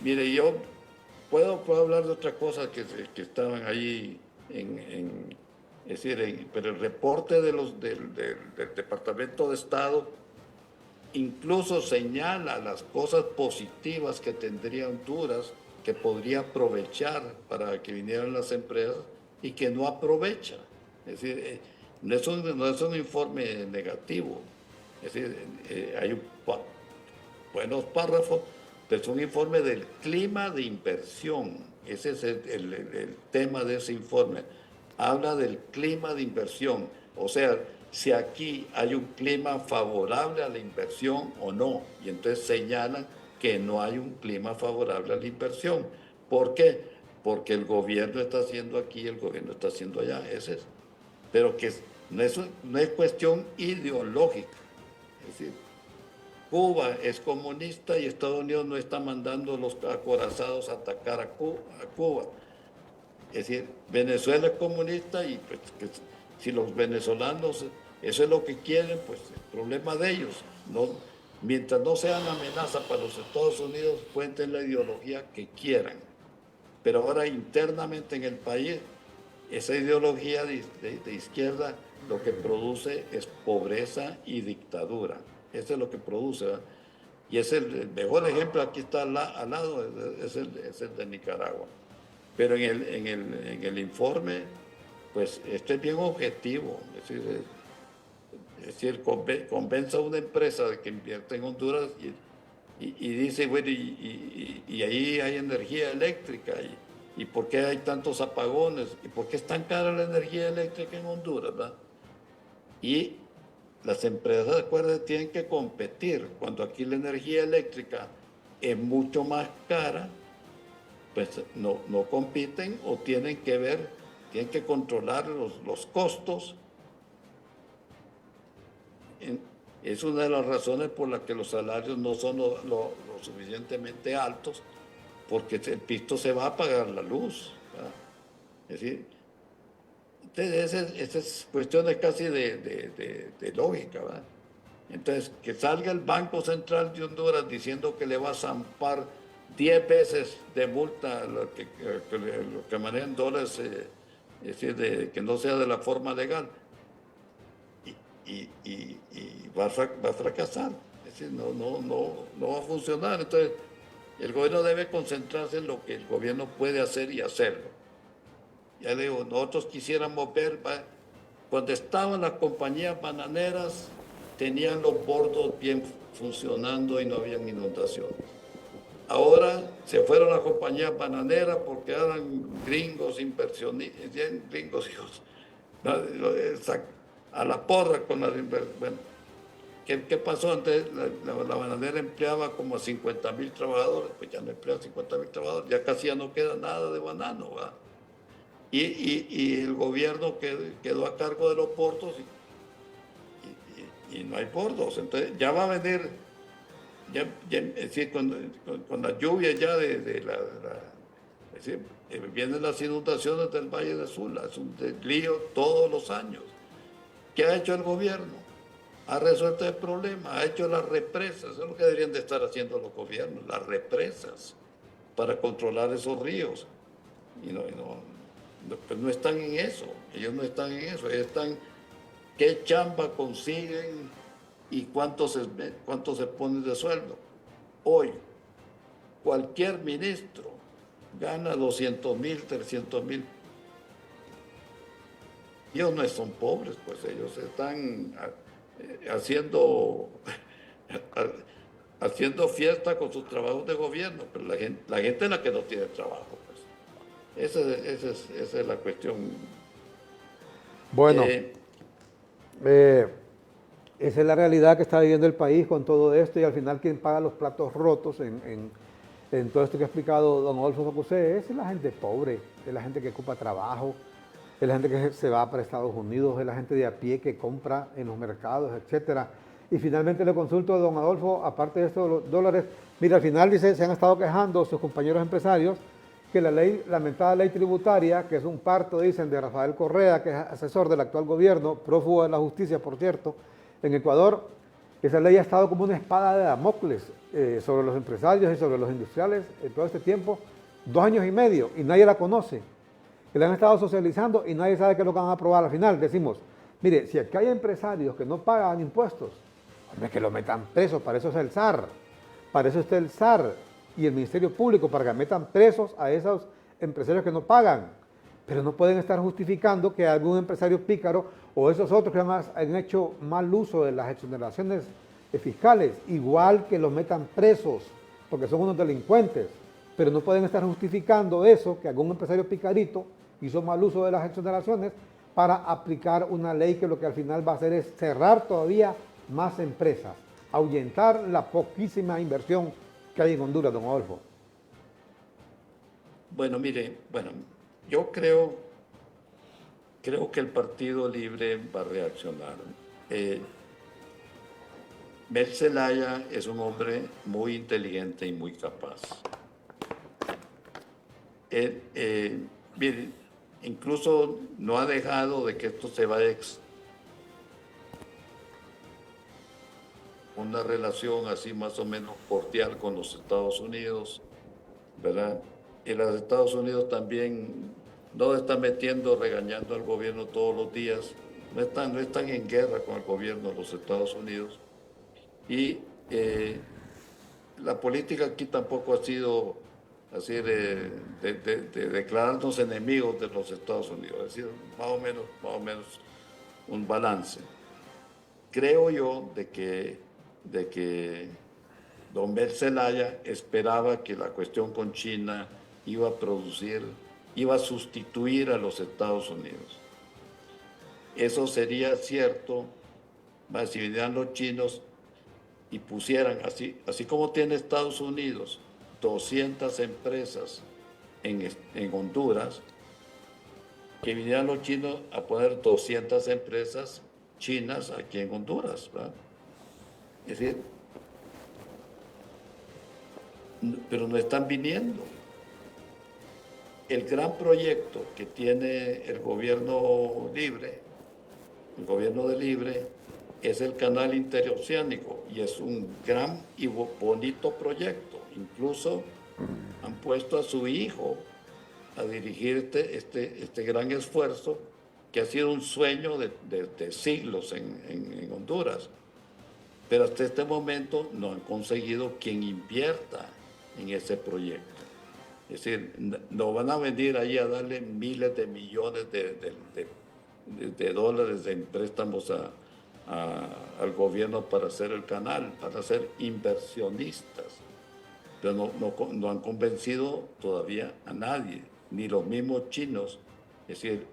Mire, yo puedo hablar de otras cosas que estaban ahí es decir, pero el reporte del Departamento de Estado incluso señala las cosas positivas que tendría Honduras, que podría aprovechar para que vinieran las empresas y que no aprovecha. Es decir, no es un informe negativo. Es decir, hay buenos párrafos, pero es un informe del clima de inversión. Ese es el tema de ese informe. Habla del clima de inversión. O sea, si aquí hay un clima favorable a la inversión o no. Y entonces señalan que no hay un clima favorable a la inversión. ¿Por qué? Porque el gobierno está haciendo aquí, el gobierno está haciendo allá. Ese es. Pero que no es cuestión ideológica. Es decir, Cuba es comunista y Estados Unidos no está mandando los acorazados a atacar a Cuba. Es decir, Venezuela es comunista y pues, si los venezolanos eso es lo que quieren, pues el problema de ellos. No, mientras no sean amenaza para los Estados Unidos, cuenten la ideología que quieran. Pero ahora internamente en el país, esa ideología de izquierda lo que produce es pobreza y dictadura. Eso es lo que produce, ¿verdad? Y es el mejor ejemplo, aquí está al lado, es el de Nicaragua. Pero en el informe, pues esto es bien objetivo. Es decir, convence a una empresa de que invierte en Honduras y dice, bueno, y ahí hay energía eléctrica. ¿Y por qué hay tantos apagones? ¿Y por qué es tan cara la energía eléctrica en Honduras, ¿verdad? Y las empresas, acuérdense, tienen que competir. Cuando aquí la energía eléctrica es mucho más cara, pues no compiten o tienen que controlar los costos. Es una de las razones por las que los salarios no son lo suficientemente altos, porque el pisto se va a pagar la luz, ¿verdad? Es decir, entonces esas cuestiones casi de lógica, ¿verdad? Entonces, que salga el Banco Central de Honduras diciendo que le va a zampar 10 veces de multa a lo que manejan dólares, es decir, que no sea de la forma legal, y va a fracasar. Es decir, no va a funcionar. Entonces, el gobierno debe concentrarse en lo que el gobierno puede hacer y hacerlo. Ya le digo, nosotros quisiéramos ver, cuando estaban las compañías bananeras, tenían los bordos bien funcionando y no habían inundaciones. Ahora se fueron las compañías bananeras porque eran gringos inversionistas, gringos hijos, a la porra con las inversiones. Bueno, ¿qué pasó? Antes la bananera empleaba como 50,000 trabajadores, pues ya no emplea 50,000 trabajadores, ya casi ya no queda nada de banano, ¿verdad? Y el gobierno quedó a cargo de los portos y no hay portos. Entonces ya va a venir, es decir, con la lluvia ya es decir, vienen las inundaciones del Valle de Sula, es un lío todos los años. ¿Qué ha hecho el gobierno? Ha resuelto el problema, ha hecho las represas, eso es lo que deberían de estar haciendo los gobiernos, las represas, para controlar esos ríos. Pues no están en eso, ellos no están en eso, ellos están qué chamba consiguen y cuánto se ponen de sueldo. Hoy, cualquier ministro gana 200,000, 300,000. Ellos no son pobres, pues ellos están haciendo, haciendo fiesta con sus trabajos de gobierno, pero la gente es la que no tiene trabajo. Esa es la cuestión. Bueno, esa es la realidad que está viviendo el país con todo esto y al final quien paga los platos rotos en todo esto que ha explicado don Adolfo Facusé es la gente pobre, es la gente que ocupa trabajo, es la gente que se va para Estados Unidos, es la gente de a pie que compra en los mercados, etcétera. Y finalmente le consulto a don Adolfo, aparte de estos dólares, mira, al final dice, se han estado quejando sus compañeros empresarios que la lamentada ley tributaria, que es un parto, dicen, de Rafael Correa, que es asesor del actual gobierno, prófugo de la justicia, por cierto, en Ecuador, esa ley ha estado como una espada de Damocles sobre los empresarios y sobre los industriales en todo este tiempo, 2 años y medio, y nadie la conoce. Que la han estado socializando y nadie sabe qué es lo que van a aprobar al final. Decimos, mire, si aquí hay empresarios que no pagan impuestos, hombre, que lo metan presos, para eso es el SAR, para eso está el SAR y el Ministerio Público, para que metan presos a esos empresarios que no pagan. Pero no pueden estar justificando que algún empresario pícaro o esos otros que han hecho mal uso de las exoneraciones fiscales, igual que los metan presos, porque son unos delincuentes. Pero no pueden estar justificando eso, que algún empresario picarito hizo mal uso de las exoneraciones para aplicar una ley que lo que al final va a hacer es cerrar todavía más empresas, ahuyentar la poquísima inversión que hay en Honduras, don Adolfo. Bueno, mire, yo creo que el Partido Libre va a reaccionar. Mel Zelaya es un hombre muy inteligente y muy capaz. Mire, incluso no ha dejado de que esto se vaya una relación así más o menos cordial con los Estados Unidos, ¿verdad? Y los Estados Unidos también no están metiendo, regañando al gobierno todos los días, no están en guerra con el gobierno de los Estados Unidos. Y la política aquí tampoco ha sido así de declararnos enemigos de los Estados Unidos, es decir, más o menos un balance. Creo yo de que don Mel Zelaya esperaba que la cuestión con China iba a sustituir a los Estados Unidos. Eso sería cierto Si vinieran los chinos y pusieran, así como tiene Estados Unidos 200 empresas en Honduras, que vinieran los chinos a poner 200 empresas chinas aquí en Honduras, ¿verdad? Es decir, pero no están viniendo. El gran proyecto que tiene el gobierno de Libre, es el canal interoceánico y es un gran y bonito proyecto. Incluso han puesto a su hijo a dirigir este gran esfuerzo que ha sido un sueño de siglos en Honduras. Pero hasta este momento no han conseguido quien invierta en ese proyecto. Es decir, no van a venir ahí a darle miles de millones de dólares en préstamos al gobierno para hacer el canal, para ser inversionistas. Pero no han convencido todavía a nadie, ni los mismos chinos. Es decir,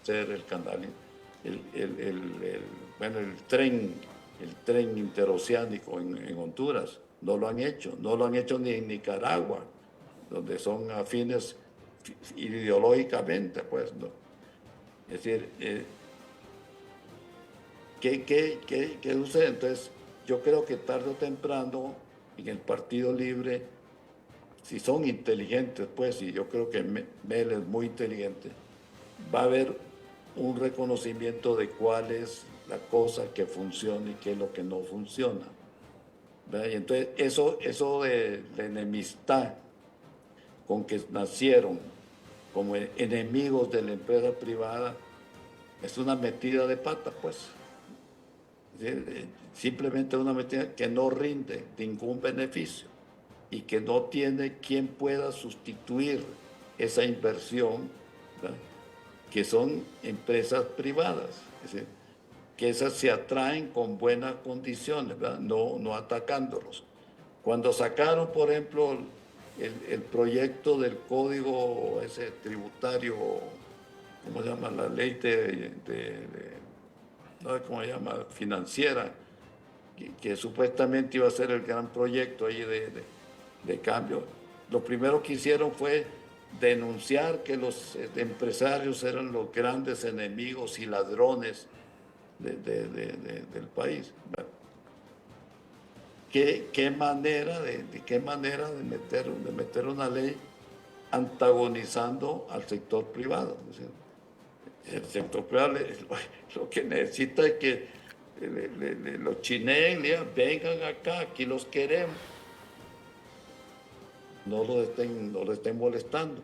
hacer el canal, el tren interoceánico en Honduras. No lo han hecho ni en Nicaragua, donde son afines ideológicamente, pues, ¿no? Es decir, ¿qué sucede? Entonces, yo creo que tarde o temprano, en el Partido Libre, si son inteligentes, pues, y yo creo que Mel es muy inteligente, va a haber un reconocimiento de cuál es la cosa que funciona y qué es lo que no funciona, ¿verdad? Y entonces eso de la enemistad con que nacieron como enemigos de la empresa privada es una metida de pata, pues. Simplemente una metida que no rinde ningún beneficio y que no tiene quien pueda sustituir esa inversión, ¿verdad? Que son empresas privadas, es decir, que esas se atraen con buenas condiciones, ¿verdad? No atacándolos. Cuando sacaron, por ejemplo, el proyecto del código ese tributario, ¿cómo se llama? La ley no sé cómo se llama, financiera, que supuestamente iba a ser el gran proyecto ahí de cambio. Lo primero que hicieron fue denunciar que los empresarios eran los grandes enemigos y ladrones del país. ¿Qué manera de meter una ley antagonizando al sector privado? Es decir, el sector privado lo que necesita es que los chineos digan, vengan acá, aquí los queremos. No lo estén molestando.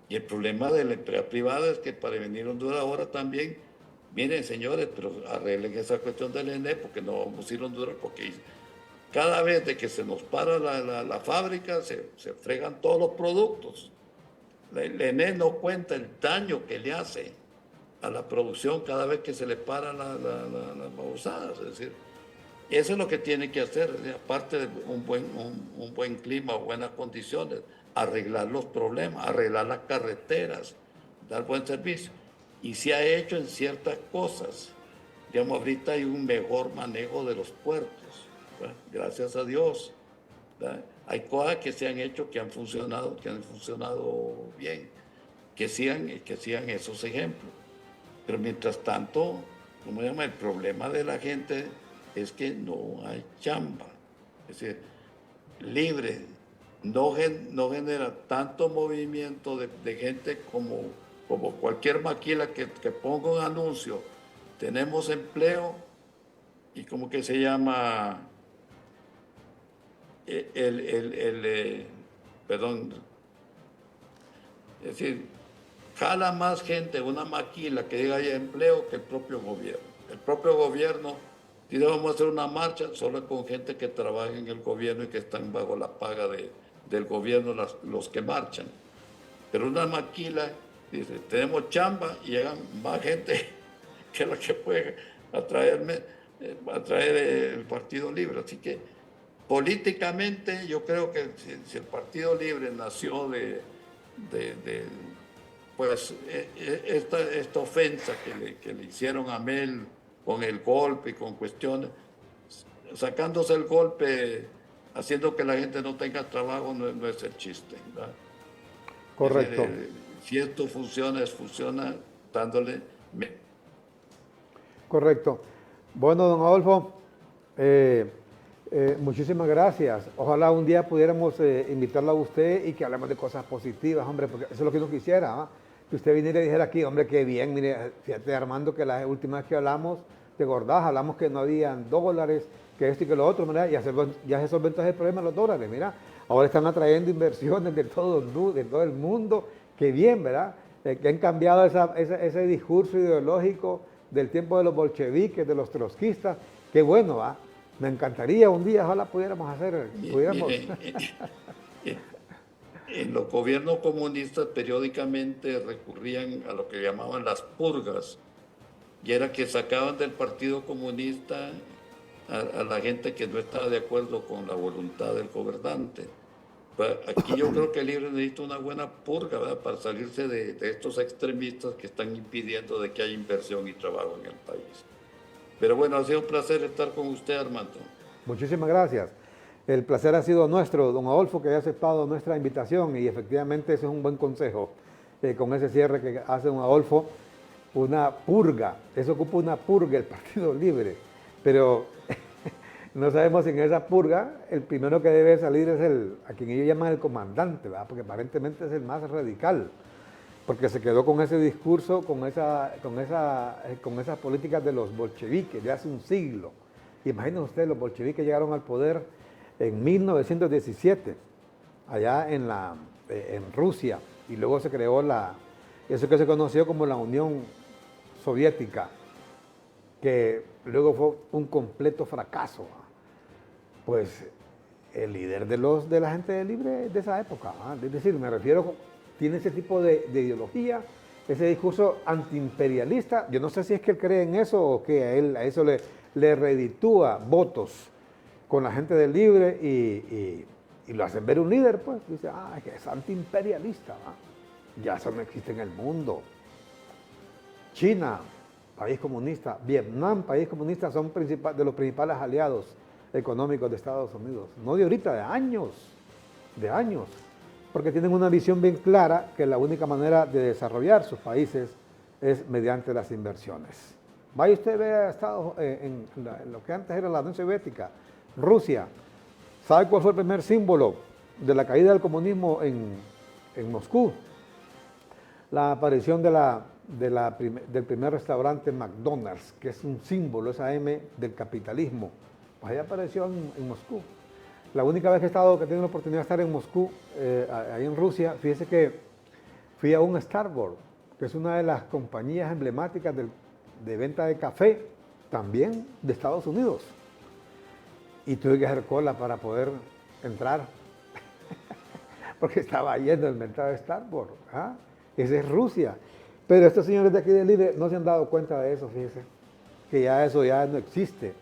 Y el problema de la empresa privada es que para venir a Honduras ahora también, miren señores, pero arreglen esa cuestión del ENE porque no vamos a ir a Honduras porque cada vez de que se nos para la fábrica se fregan todos los productos. El ENE no cuenta el daño que le hace a la producción cada vez que se le para las babosadas. Es decir, eso es lo que tiene que hacer, aparte de un buen clima, buenas condiciones, arreglar los problemas, arreglar las carreteras, dar buen servicio. Y se ha hecho en ciertas cosas. Digamos, ahorita hay un mejor manejo de los puertos, ¿verdad? Gracias a Dios, ¿verdad? Hay cosas que se han hecho que han funcionado bien, que sigan esos ejemplos. Pero mientras tanto, ¿cómo se llama? El problema de la gente es que no hay chamba. Es decir, Libre no genera tanto movimiento de gente como cualquier maquila que ponga un anuncio. Tenemos empleo y como que se llama perdón, es decir, jala más gente una maquila que diga haya empleo que el propio gobierno. El propio gobierno dice vamos a hacer una marcha solo con gente que trabaja en el gobierno y que están bajo la paga del gobierno los que marchan. Pero una maquila dice tenemos chamba y llegan más gente que la que puede atraer el Partido Libre. Así que políticamente yo creo que si el Partido Libre nació pues esta ofensa que le hicieron a Mel con el golpe y con cuestiones, sacándose el golpe, haciendo que la gente no tenga trabajo, no es el chiste, ¿verdad? Correcto. Si esto funciona dándole... Correcto. Bueno, don Adolfo, muchísimas gracias. Ojalá un día pudiéramos invitarlo a usted y que hablemos de cosas positivas, hombre, porque eso es lo que uno quisiera, ¿ah? Que usted viniera y dijera aquí, hombre, qué bien, mire, fíjate Armando, que la última vez que hablamos de Gordaz, hablamos que no habían dólares, que esto y que lo otro, mira, ya se solventó el problema de los dólares, mira, ahora están atrayendo inversiones de todo el mundo, qué bien, ¿verdad? Que han cambiado ese discurso ideológico del tiempo de los bolcheviques, de los trotskistas, qué bueno, ¿va? Me encantaría un día, ojalá pudiéramos hacer, En los gobiernos comunistas periódicamente recurrían a lo que llamaban las purgas, y era que sacaban del Partido Comunista a la gente que no estaba de acuerdo con la voluntad del gobernante. Pues aquí yo creo que el Libre necesita una buena purga, ¿verdad?, para salirse de estos extremistas que están impidiendo de que haya inversión y trabajo en el país. Pero bueno, ha sido un placer estar con usted, Armando. Muchísimas gracias. El placer ha sido nuestro, don Adolfo, que haya aceptado nuestra invitación y efectivamente ese es un buen consejo con ese cierre que hace don Adolfo, una purga. Eso ocupa una purga el Partido Libre, pero no sabemos si en esa purga el primero que debe salir es a quien ellos llaman el comandante, ¿verdad? Porque aparentemente es el más radical, porque se quedó con ese discurso, con esas políticas de los bolcheviques de hace un siglo. Imaginen ustedes, los bolcheviques llegaron al poder en 1917, allá en Rusia, y luego se creó eso que se conoció como la Unión Soviética, que luego fue un completo fracaso. Pues el líder de la gente libre de esa época, ¿ah? Es decir, me refiero, tiene ese tipo de ideología, ese discurso antiimperialista. Yo no sé si es que él cree en eso o que a eso le reditúa votos con la gente del libre y lo hacen ver un líder, pues dice, que es antiimperialista, ¿ah? Ya eso no existe en el mundo. China, país comunista, Vietnam, país comunista, son de los principales aliados económicos de Estados Unidos. No de ahorita, de años, porque tienen una visión bien clara que la única manera de desarrollar sus países es mediante las inversiones. Vaya usted ve en lo que antes era la Unión Soviética, Rusia. ¿Sabe cuál fue el primer símbolo de la caída del comunismo en Moscú? La aparición del primer restaurante McDonald's, que es un símbolo, esa M del capitalismo. Pues ahí apareció en Moscú. La única vez que he tenido la oportunidad de estar en Moscú, ahí en Rusia, fíjese que fui a un Starbucks, que es una de las compañías emblemáticas de venta de café, también de Estados Unidos. Y tuve que hacer cola para poder entrar, porque estaba lleno el mercado de Starbucks. ¿Ah? Esa es Rusia. Pero estos señores de aquí del Libre no se han dado cuenta de eso, fíjese, que ya eso ya no existe.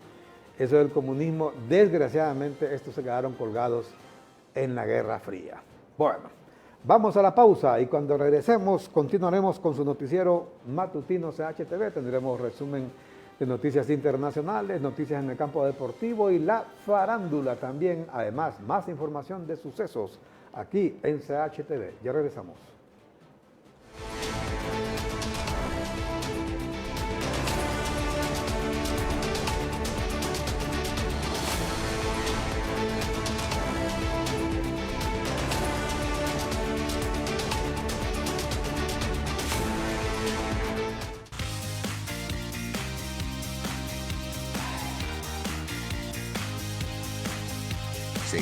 Eso del comunismo, desgraciadamente, estos se quedaron colgados en la Guerra Fría. Bueno, vamos a la pausa y cuando regresemos continuaremos con su noticiero matutino CHTV. Tendremos resumen de noticias internacionales, noticias en el campo deportivo y la farándula también. Además, más información de sucesos aquí en CHTV. Ya regresamos. Sí.